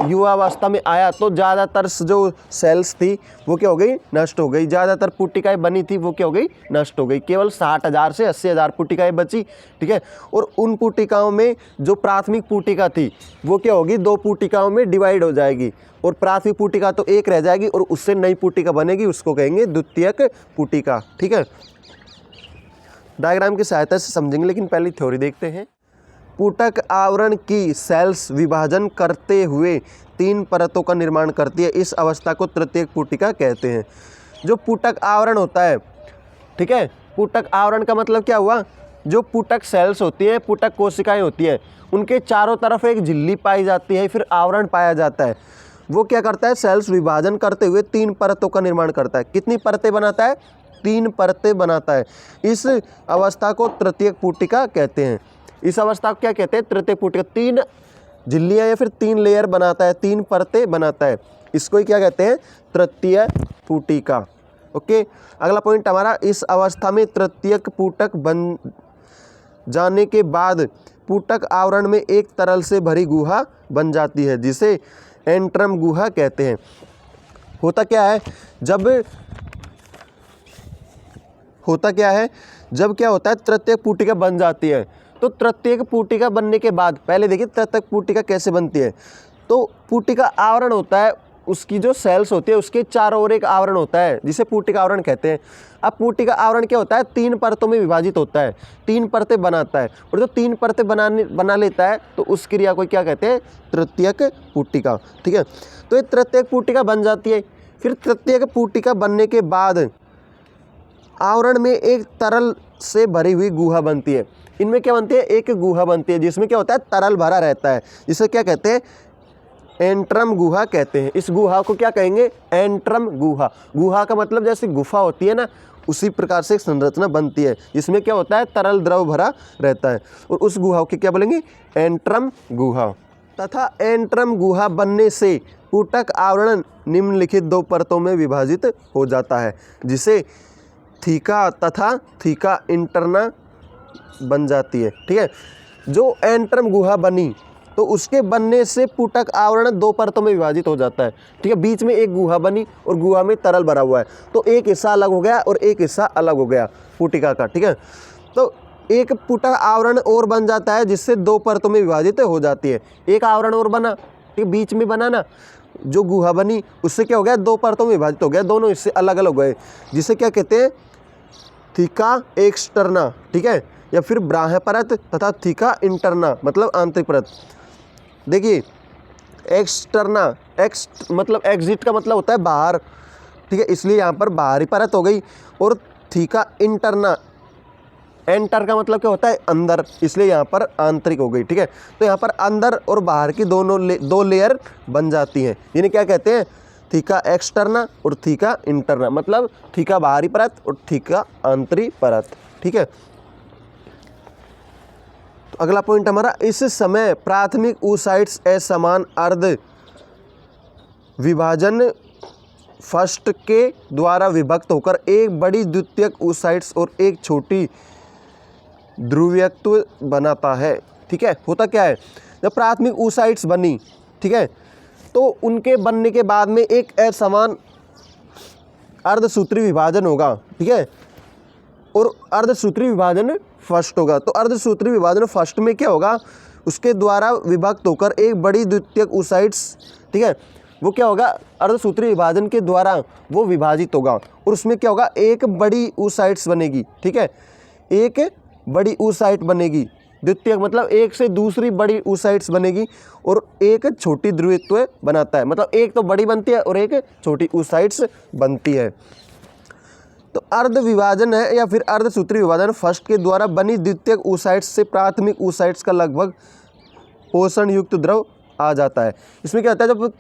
युवावस्था में आया तो ज़्यादातर जो सेल्स थी वो क्या हो गई, नष्ट हो गई। ज़्यादातर पुटिकाएं बनी थी वो क्या हो गई, नष्ट हो गई। केवल 60,000 से 80,000 पुटिकाएं बची। ठीक है, और उन पुटिकाओं में जो प्राथमिक पुटिका थी वो क्या होगी, दो पुटिकाओं में डिवाइड हो जाएगी और प्राथमिक पुटिका तो एक रह जाएगी और उससे नई पुटिका बनेगी, उसको कहेंगे द्वितीयक पुटिका। ठीक है, डायग्राम की सहायता से समझेंगे, लेकिन पहले थ्योरी देखते हैं। पुटक आवरण की सेल्स विभाजन करते हुए 3 परतों का निर्माण करती है, इस अवस्था को तृतीयक पुटिका कहते हैं। जो पुटक आवरण होता है, ठीक है, पुटक आवरण का मतलब क्या हुआ, जो पुटक सेल्स होती है, पुटक कोशिकाएं होती है, उनके चारों तरफ एक झिल्ली पाई जाती है, फिर आवरण पाया जाता है। वो क्या करता है, सेल्स विभाजन करते हुए 3 परतों का निर्माण करता है। कितनी परतें बनाता है, 3 परतें बनाता है। इस अवस्था को तृतीयक पुटिका कहते हैं। इस अवस्था को क्या कहते हैं, तृतीयक पुटिका। 3 झिल्लियाँ या फिर 3 लेयर बनाता है, 3 परतें बनाता है, इसको ही क्या कहते हैं, तृतीय पुटिका। ओके, अगला पॉइंट हमारा, इस अवस्था में तृतीयक पुटक बन जाने के बाद पुटक आवरण में एक तरल से भरी गुहा बन जाती है जिसे एंट्रम गुहा कहते हैं। होता क्या है, जब क्या होता है, तृतीयक पुटिका बन जाती है, तो तृतीयक पुटिका बनने के बाद पहले देखिए तृतीयक पुटिका कैसे बनती है। तो पुटिका आवरण होता है, उसकी जो सेल्स होती है उसके चारों ओर एक आवरण होता है जिसे पुटिका आवरण कहते हैं। अब पुटिका आवरण क्या होता है, 3 परतों में विभाजित होता है, 3 परतें बनाता है, और जो 3 परतें बना लेता है तो उस क्रिया को क्या कहते हैं, तृतीयक पुटिका। ठीक है, तो ये तृतीयक पुटिका बन जाती है। फिर तृतीयक पुटिका बनने के बाद आवरण में एक तरल से भरी हुई गुहा बनती है। इनमें क्या बनती है, एक गुहा बनती है जिसमें क्या होता है, तरल भरा रहता है, जिसे क्या कहते हैं, एंट्रम गुहा कहते हैं। इस गुहा को क्या कहेंगे, एंट्रम गुहा। गुहा का मतलब जैसे गुफा होती है ना, उसी प्रकार से एक संरचना बनती है जिसमें क्या होता है, तरल द्रव भरा रहता है, और उस गुहा को क्या बोलेंगे, एंट्रम गुहा। तथा एंट्रम गुहा बनने से पुटक आवरण निम्नलिखित 2 परतों में विभाजित हो जाता है, जिसे थीका तथा थीका इंटरना बन जाती है। ठीक है, जो एंट्रम गुहा बनी तो उसके बनने से पुटक आवरण 2 परतों में विभाजित हो जाता है। ठीक है, बीच में एक गुहा बनी और गुहा में तरल भरा हुआ है, तो एक हिस्सा अलग हो गया और एक हिस्सा अलग हो गया पुटिका का। ठीक है, तो एक पुटक आवरण और बन जाता है जिससे 2 परतों में विभाजित हो जाती है। एक आवरण और बना, ठीक है, बीच में बना ना, जो गुहा बनी उससे क्या हो गया, 2 परतों में विभाजित हो गया, दोनों हिस्से अलग अलग हो गए, जिसे क्या कहते हैं, थीका एक्सटर्ना। ठीक है, या फिर बाह्य परत तथा थीका इंटरना मतलब आंतरिक परत। देखिए एक्सटर्ना, एक्स मतलब एग्जिट का मतलब होता है बाहर, ठीक है, इसलिए यहाँ पर बाहरी परत हो गई, और थीका इंटरना, एंटर का मतलब क्या होता है, अंदर, इसलिए यहाँ पर आंतरिक हो गई। ठीक है, तो यहाँ पर अंदर और बाहर की दो लेयर बन जाती हैं, जिन्हें क्या कहते हैं, थीका एक्सटर्ना और थीका इंटरना, मतलब थीका बाहरी परत और थीका आंतरिक परत। ठीक है, तो अगला पॉइंट हमारा, इस समय प्राथमिक oocytes असमान अर्ध विभाजन फर्स्ट के द्वारा विभक्त होकर एक बड़ी द्वितीयक oocytes और एक छोटी ध्रुवीयत्व बनाता है। ठीक है, होता क्या है, जब प्राथमिक oocytes बनी, ठीक है, तो उनके बनने के बाद में एक असमान अर्धसूत्री विभाजन होगा। ठीक है, और अर्धसूत्री विभाजन फर्स्ट होगा। तो अर्धसूत्री विभाजन फर्स्ट में क्या होगा, उसके द्वारा विभक्त होकर एक बड़ी द्वितीयक oocytes, ठीक है, वो क्या होगा, अर्धसूत्री विभाजन के द्वारा वो विभाजित होगा, और उसमें क्या होगा, एक बड़ी oocytes बनेगी। ठीक है, एक बड़ी oocyte बनेगी, द्वितीयक मतलब एक से दूसरी बड़ी oocytes बनेगी, और एक छोटी ध्रुवीयत्व बनाता है, मतलब एक तो बड़ी बनती है और एक छोटी oocytes बनती है। तो अर्ध विभाजन है या फिर अर्धसूत्री विभाजन फर्स्ट के द्वारा बनी द्वितीयक oocytes से प्राथमिक oocytes का लगभग पोषण युक्त द्रव आ जाता है। इसमें क्या होता है,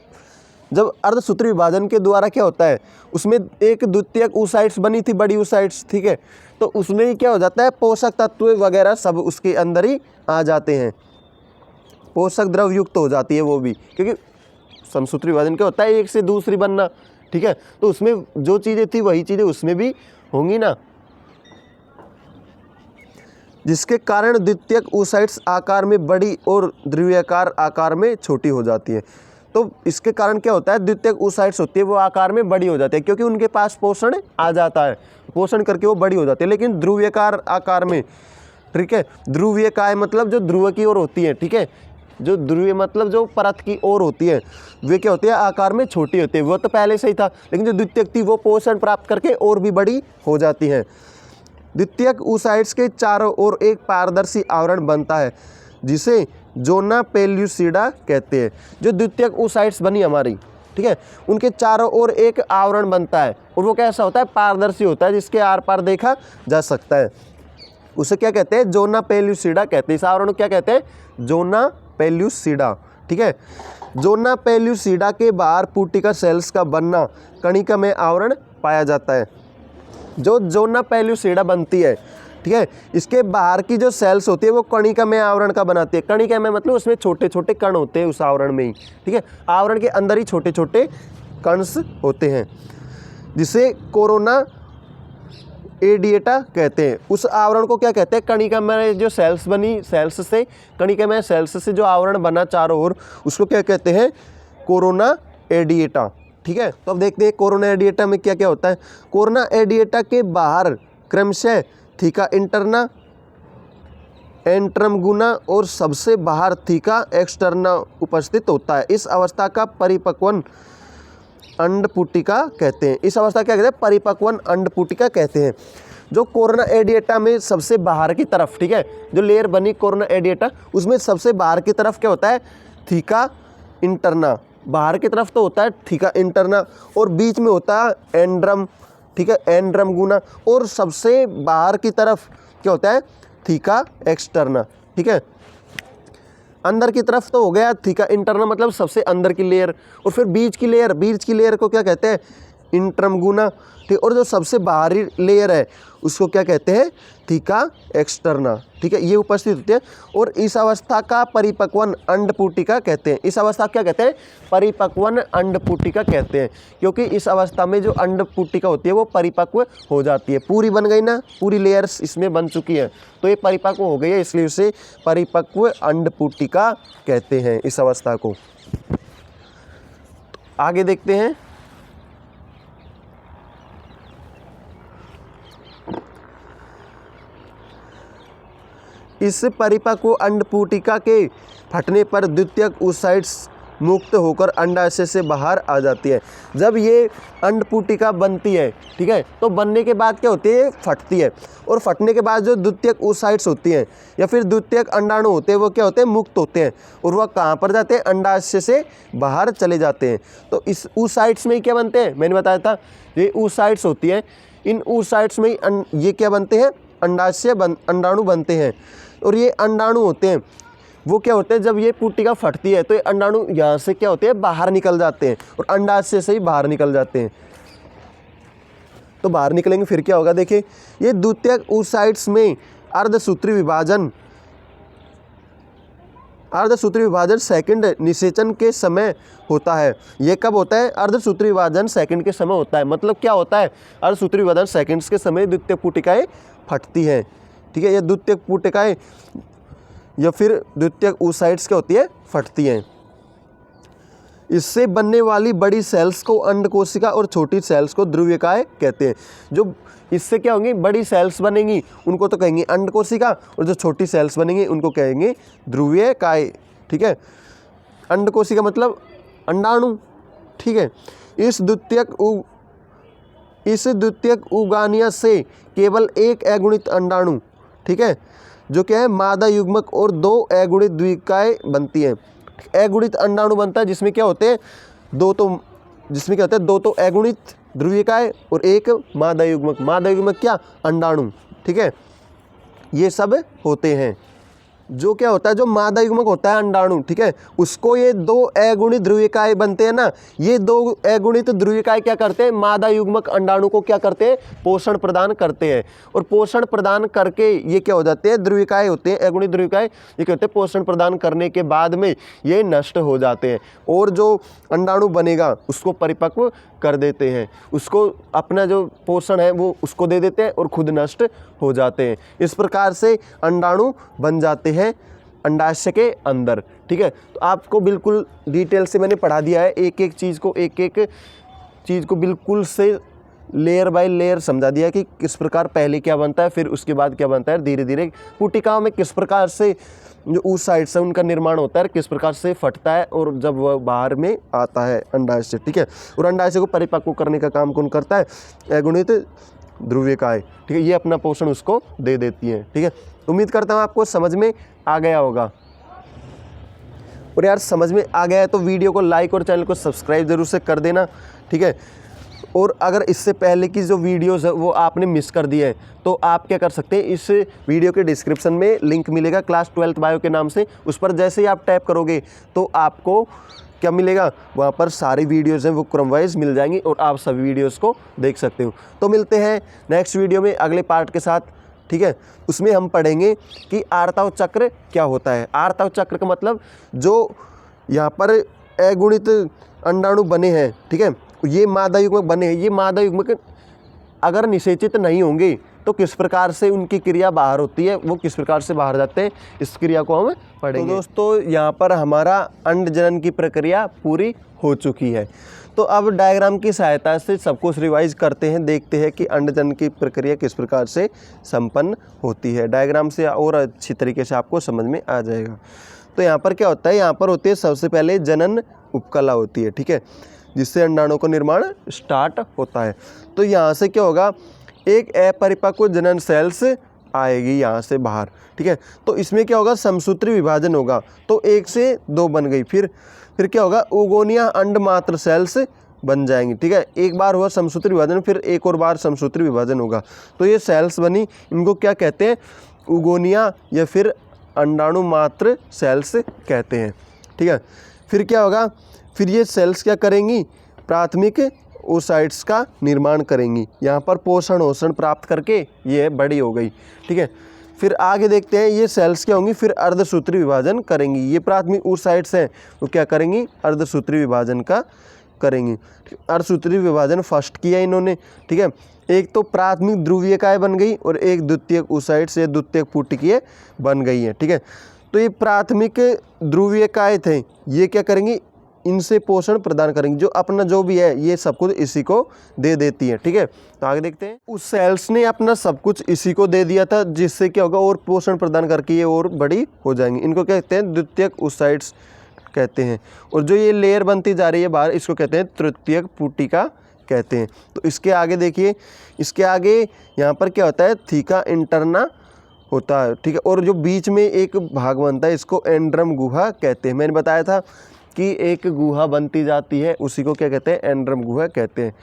जब अर्धसूत्री विभाजन के द्वारा क्या होता है, उसमें एक द्वितीयक oocytes बनी थी, बड़ी oocytes, ठीक है, तो उसमें ही क्या हो जाता है, पोषक तत्व वगैरह सब उसके अंदर ही आ जाते हैं, पोषक द्रव युक्त हो जाती है वो भी, क्योंकि समसूत्री विभाजन क्या होता है, एक से दूसरी बनना। ठीक है, तो उसमें जो चीज़ें थी वही चीज़ें उसमें भी होंगी ना, जिसके कारण द्वितीयक oocytes आकार में बड़ी और ध्रुवीयकार आकार में छोटी हो जाती है। तो इसके कारण क्या होता है, द्वितीयक oocytes होती है वो आकार में बड़ी हो जाती है, क्योंकि उनके पास पोषण आ जाता है, पोषण करके वो बड़ी हो जाती है। लेकिन ध्रुवीयकार आकार में, ठीक है, ध्रुवीयकाय मतलब जो ध्रुव की ओर होती है, ठीक है, जो ध्रुवीय मतलब जो परत की ओर होती है, वे क्या होती है, आकार में छोटी होती है। वो तो पहले से ही था, लेकिन जो द्वितीयक थी वो पोषण प्राप्त करके और भी बड़ी हो जाती हैं। द्वितीयक oocytes के चारों ओर एक पारदर्शी आवरण बनता है जिसे जोना पेल्यूसिडा कहते हैं। जो द्वितीयक oocytes बनी हमारी, ठीक है, उनके चारों ओर एक आवरण बनता है, और वो कैसा होता है, पारदर्शी होता है, जिसके आर पार देखा जा सकता है। उसे क्या कहते हैं, जोना पेल्यूसिडा कहते हैं। इस आवरण को क्या कहते हैं, जोना पेल्यूसिडा। ठीक है, जोना पेल्यूसिडा के बाहर पुटिका सेल्स का बनना कणिका में आवरण पाया जाता है। जो जोना पेल्यूसिडा बनती है, ठीक है, इसके बाहर की जो सेल्स होती है वो कणिका में आवरण का बनाती है। कणिका में मतलब उसमें छोटे छोटे कण होते हैं उस आवरण में ही, ठीक है, आवरण के अंदर ही छोटे छोटे कणस होते हैं, जिसे कोरोना एडिएटा कहते हैं। उस आवरण को क्या कहते हैं, कणिका में जो सेल्स बनी, सेल्स से, कणिका में सेल्स से जो आवरण बना चारों ओर, उसको क्या कहते हैं, कोरोना एडिएटा। ठीक है, तो अब देखते हैं कोरोना एडिएटा में क्या क्या होता है। कोरोना एडिएटा के बाहर क्रमशः थीका इंटरना, एंट्रम गुना और सबसे बाहर थीका एक्सटर्ना उपस्थित होता है। इस अवस्था का परिपक्वन अंडपुटिका कहते हैं। इस अवस्था क्या कहते हैं? परिपक्वन अंडपुटिका कहते हैं। जो कोरोना एडिएटा में सबसे बाहर की तरफ, ठीक है, जो लेयर बनी कोरोना एडिएटा, उसमें सबसे बाहर की तरफ क्या होता है? Theca interna. बाहर की तरफ तो होता है थीका इंटरना और बीच में होता है एंड्रम, ठीक है, एंड्रम गुना, और सबसे बाहर की तरफ क्या होता है? थीका एक्सटर्ना, ठीक है। अंदर की तरफ तो हो गया थीका इंटरना, मतलब सबसे अंदर की लेयर, और फिर बीच की लेयर को क्या कहते हैं? इंट्रम गुना, ठीक। और जो सबसे बाहरी लेयर है उसको क्या कहते हैं? थीका एक्सटर्ना, ठीक है, ये उपस्थित होती है। और इस अवस्था का परिपक्वन अंडपुटिका कहते हैं। इस अवस्था क्या कहते हैं? परिपक्वन अंडपुटिका कहते हैं, क्योंकि इस अवस्था में जो अंडपुटिका होती है वो परिपक्व हो जाती है। पूरी बन गई ना, पूरी लेयर्स इसमें बन चुकी है, तो ये परिपक्व हो गई है, इसलिए उसे परिपक्व अंडपुटिका कहते हैं इस अवस्था को। आगे देखते हैं। इस परिपक्व अंडपुटिका के फटने पर द्वितीयक oocytes मुक्त होकर अंडाशय से बाहर आ जाती है। जब ये अंडपुटिका बनती है, ठीक है, तो बनने के बाद क्या होती है? फटती है, और फटने के बाद जो द्वितीयक oocytes होती हैं या फिर द्वितीयक अंडाणु होते हैं वो क्या होते हैं? मुक्त होते हैं, और वह कहाँ पर जाते हैं? अंडाशय से बाहर चले जाते हैं। तो इस oocytes में ही क्या बनते हैं? मैंने बताया था ये oocytes होती है। इन oocytes में ही ये क्या बनते हैं? अंडाणु बनते हैं। और ये अंडाणु होते हैं वो क्या होते हैं? जब ये पुटिका फटती है तो ये अंडाणु यहाँ से क्या होते हैं? बाहर निकल जाते हैं, और अंडाशय से ही बाहर निकल जाते हैं। तो बाहर निकलेंगे फिर क्या होगा? देखिए, ये द्वितीयक oocytes में अर्धसूत्री विभाजन सेकंड निषेचन के समय होता है। ये कब होता है? अर्धसूत्री विभाजन सेकंड के समय होता है। मतलब क्या होता है? अर्धसूत्री विभाजन सेकंड्स के समय द्वितीयक पुटिकाएं फटती हैं, ठीक है। ये द्वितीयक पुटिकाएं या फिर द्वितीयक oocytes क्या होती है? फटती हैं। इससे बनने वाली बड़ी सेल्स को अंडकोशिका और छोटी सेल्स को ध्रुवीयकाएं कहते हैं। जो इससे क्या होंगी? बड़ी सेल्स बनेंगी उनको तो कहेंगे अंडकोशिका, और जो छोटी सेल्स बनेंगी उनको कहेंगे ध्रुवीयकाएं, ठीक है। अंडकोशिका मतलब अंडाणु, ठीक है। इस द्वितीयक उगानिया से केवल एक अगुणित अंडाणु, ठीक है, जो क्या है? मादा युग्मक और 2 अगुणित द्विकाएं बनती हैं। अगुणित अंडाणु बनता है जिसमें क्या होते हैं? दो तो अगुणित ध्रुवीयकाएं और एक मादा युग्मक। मादा युग्मक क्या? अंडाणु, ठीक है। ये सब होते हैं। जो क्या होता है? जो मादा युग्मक होता है अंडाणु, ठीक है, उसको ये 2 अगुणित ध्रुवीयकाएं बनते हैं ना, ये 2 अगुणित ध्रुवीयकाएं क्या करते हैं? मादा युग्मक अंडाणु को क्या करते हैं? पोषण प्रदान करते हैं, और पोषण प्रदान करके ये क्या हो जाते हैं? ध्रुवीयकाएं होते हैं, अगुणित ध्रुवीयकाएं। ये क्या होते हैं? पोषण प्रदान करने के बाद में ये नष्ट हो जाते हैं, और जो अंडाणु बनेगा उसको परिपक्व कर देते हैं, उसको अपना जो पोषण है वो उसको दे देते हैं और खुद नष्ट हो जाते हैं। इस प्रकार से अंडाणु बन जाते हैं अंडाशय के अंदर, ठीक है। तो आपको बिल्कुल डिटेल से मैंने पढ़ा दिया है, एक एक चीज़ को बिल्कुल से लेयर बाय लेयर समझा दिया कि किस प्रकार पहले क्या बनता है, फिर उसके बाद क्या बनता है, धीरे धीरे पुटिकाओं में किस प्रकार से जो oocytes से उनका निर्माण होता है, किस प्रकार से फटता है, और जब वह बाहर में आता है अंडाशय, ठीक है। और अंडाशय को परिपक्व करने का काम कौन करता है? अगुणित ध्रुवीयकाएं, ठीक है, ये अपना पोषण उसको दे देती हैं, ठीक है। उम्मीद करता हूँ आपको समझ में आ गया होगा। और यार समझ में आ गया है तो वीडियो को लाइक और चैनल को सब्सक्राइब जरूर से कर देना, ठीक है। और अगर इससे पहले की जो वीडियोस है वो आपने मिस कर दी है तो आप क्या कर सकते हैं? इस वीडियो के डिस्क्रिप्शन में लिंक मिलेगा क्लास 12th बायो के नाम से, उस पर जैसे ही आप टैप करोगे तो आपको क्या मिलेगा? वहाँ पर सारी वीडियोज़ हैं वो क्रमवाइज मिल जाएंगी और आप सभी वीडियोज़ को देख सकते हो। तो मिलते हैं नेक्स्ट वीडियो में अगले पार्ट के साथ, ठीक है। उसमें हम पढ़ेंगे कि आर्ताव चक्र क्या होता है। आर्ताव चक्र का मतलब जो यहाँ पर अगुणित अंडाणु बने हैं, ठीक है, ये मादा युग्मक बने हैं, ये मादा युग्मक अगर निषेचित नहीं होंगे तो किस प्रकार से उनकी क्रिया बाहर होती है, वो किस प्रकार से बाहर जाते हैं, इस क्रिया को हम पढ़ेंगे। तो दोस्तों यहाँ पर हमारा अंड जनन की प्रक्रिया पूरी हो चुकी है। तो अब डायग्राम की सहायता से सब कुछ रिवाइज करते हैं, देखते हैं कि अंड जनन की प्रक्रिया किस प्रकार से संपन्न होती है। डायग्राम से और अच्छी तरीके से आपको समझ में आ जाएगा। तो यहाँ पर क्या होता है? यहाँ पर होती है सबसे पहले जनन उपकला होती है, ठीक है। जिससे अंडाणु का निर्माण स्टार्ट होता है। तो यहाँ से क्या होगा, एक अपरिपक्व जनन सेल्स आएगी यहाँ से बाहर, ठीक है। तो इसमें क्या होगा, समसूत्री विभाजन होगा, तो 1 से 2 बन गई। फिर क्या होगा, ओगोनिया अंडमात्र सेल्स बन जाएंगी, ठीक है। एक बार हुआ समसूत्री विभाजन, फिर एक और बार समसूत्री विभाजन होगा, तो ये सेल्स बनी, इनको क्या कहते हैं, ओगोनिया या फिर अंडाणु मात्र सेल्स कहते हैं, ठीक है। फिर क्या होगा, फिर ये सेल्स क्या करेंगी, प्राथमिक ओसाइट्स का निर्माण करेंगी, यहाँ पर पोषण ओषण प्राप्त करके ये बड़ी हो गई, ठीक है। फिर आगे देखते हैं, ये सेल्स क्या होंगी, फिर अर्धसूत्री विभाजन करेंगी। ये प्राथमिक ओसाइट्स हैं, वो क्या करेंगी, अर्धसूत्री विभाजन का करेंगी। अर्धसूत्री विभाजन फर्स्ट किया इन्होंने, ठीक है। एक तो प्राथमिक ध्रुवीयकाएँ बन गई और एक द्वितीयक ओसाइट्स या द्वितीयक पुटिकीय बन गई है, ठीक है। तो ये प्राथमिक ध्रुवीयकाएँ थे, ये क्या करेंगी, इनसे पोषण प्रदान करेंगे, जो अपना जो भी है ये सब कुछ इसी को दे देती है, ठीक है। तो आगे देखते हैं, उस सेल्स ने अपना सब कुछ इसी को दे दिया था, जिससे क्या होगा, और पोषण प्रदान करके ये और बड़ी हो जाएंगी। इनको कहते हैं द्वितीयक ओसाइट्स कहते हैं। और जो ये लेयर बनती जा रही है बाहर, इसको कहते हैं तृतीयक पुटिका कहते हैं। तो इसके आगे देखिए, इसके आगे यहाँ पर क्या होता है, थीका इंटरना होता है, ठीक है। और जो बीच में एक भाग बनता है, इसको एंड्रम गुहा कहते हैं। मैंने बताया था कि एक गुहा बनती जाती है, उसी को क्या कहते हैं, एंड्रम गुहा कहते हैं।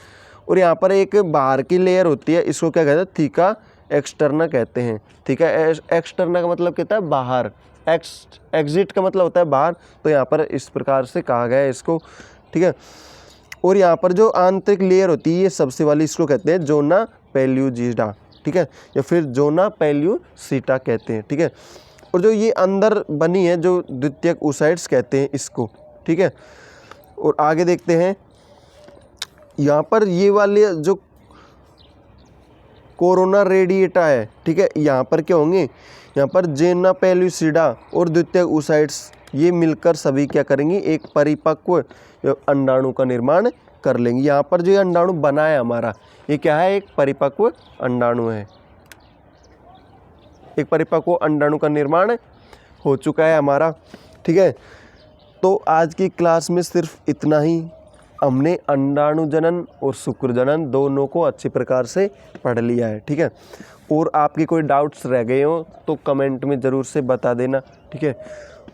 और यहाँ पर एक बाहर की लेयर होती है, इसको क्या कहते हैं, थीका एक्सटर्ना कहते हैं। थीका एक्सटर्ना का मतलब कहता है बाहर, एग्जिट का मतलब होता है बाहर, तो यहाँ पर इस प्रकार से कहा गया है इसको, ठीक है। और यहाँ पर जो आंतरिक लेयर होती है, ये सबसे वाली, इसको कहते हैं जोना पेल्यूजिडा, ठीक है, या फिर जोना पेल्यूसिटा कहते हैं, ठीक है। और जो ये अंदर बनी है, जो द्वितीयक ओसाइट्स कहते हैं इसको, ठीक है। और आगे देखते हैं, यहाँ पर ये वाले जो कोरोना रेडिएटा है, ठीक है, यहाँ पर क्या होंगे, यहाँ पर जेना पेल्यूसिडा और द्वितीयक ओसाइट्स ये मिलकर सभी क्या करेंगी, एक परिपक्व अंडाणु का निर्माण कर लेंगी। यहाँ पर जो ये अंडाणु बना है हमारा, ये क्या है, एक परिपक्व अंडाणु है, एक परिपक्व अंडाणु का निर्माण हो चुका है हमारा, ठीक है। तो आज की क्लास में सिर्फ इतना ही, हमने अंडाणु जनन और शुक्र जनन दोनों को अच्छी प्रकार से पढ़ लिया है, ठीक है। और आपके कोई डाउट्स रह गए हो तो कमेंट में ज़रूर से बता देना, ठीक है।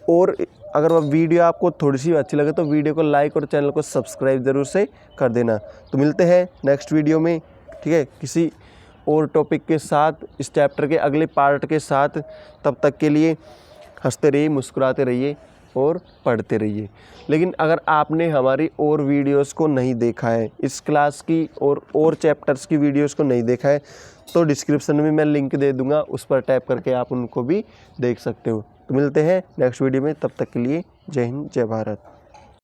और अगर वह वीडियो आपको थोड़ी सी अच्छी लगे तो वीडियो को लाइक और चैनल को सब्सक्राइब ज़रूर से कर देना। तो मिलते हैं नेक्स्ट वीडियो में, ठीक है, किसी और टॉपिक के साथ, इस चैप्टर के अगले पार्ट के साथ। तब तक के लिए हंसते रहिए, मुस्कुराते रहिए और पढ़ते रहिए। लेकिन अगर आपने हमारी और वीडियोस को नहीं देखा है, इस क्लास की और चैप्टर्स की वीडियोस को नहीं देखा है, तो डिस्क्रिप्शन में मैं लिंक दे दूंगा, उस पर टैप करके आप उनको भी देख सकते हो। तो मिलते हैं नेक्स्ट वीडियो में, तब तक के लिए जय हिंद, जय भारत।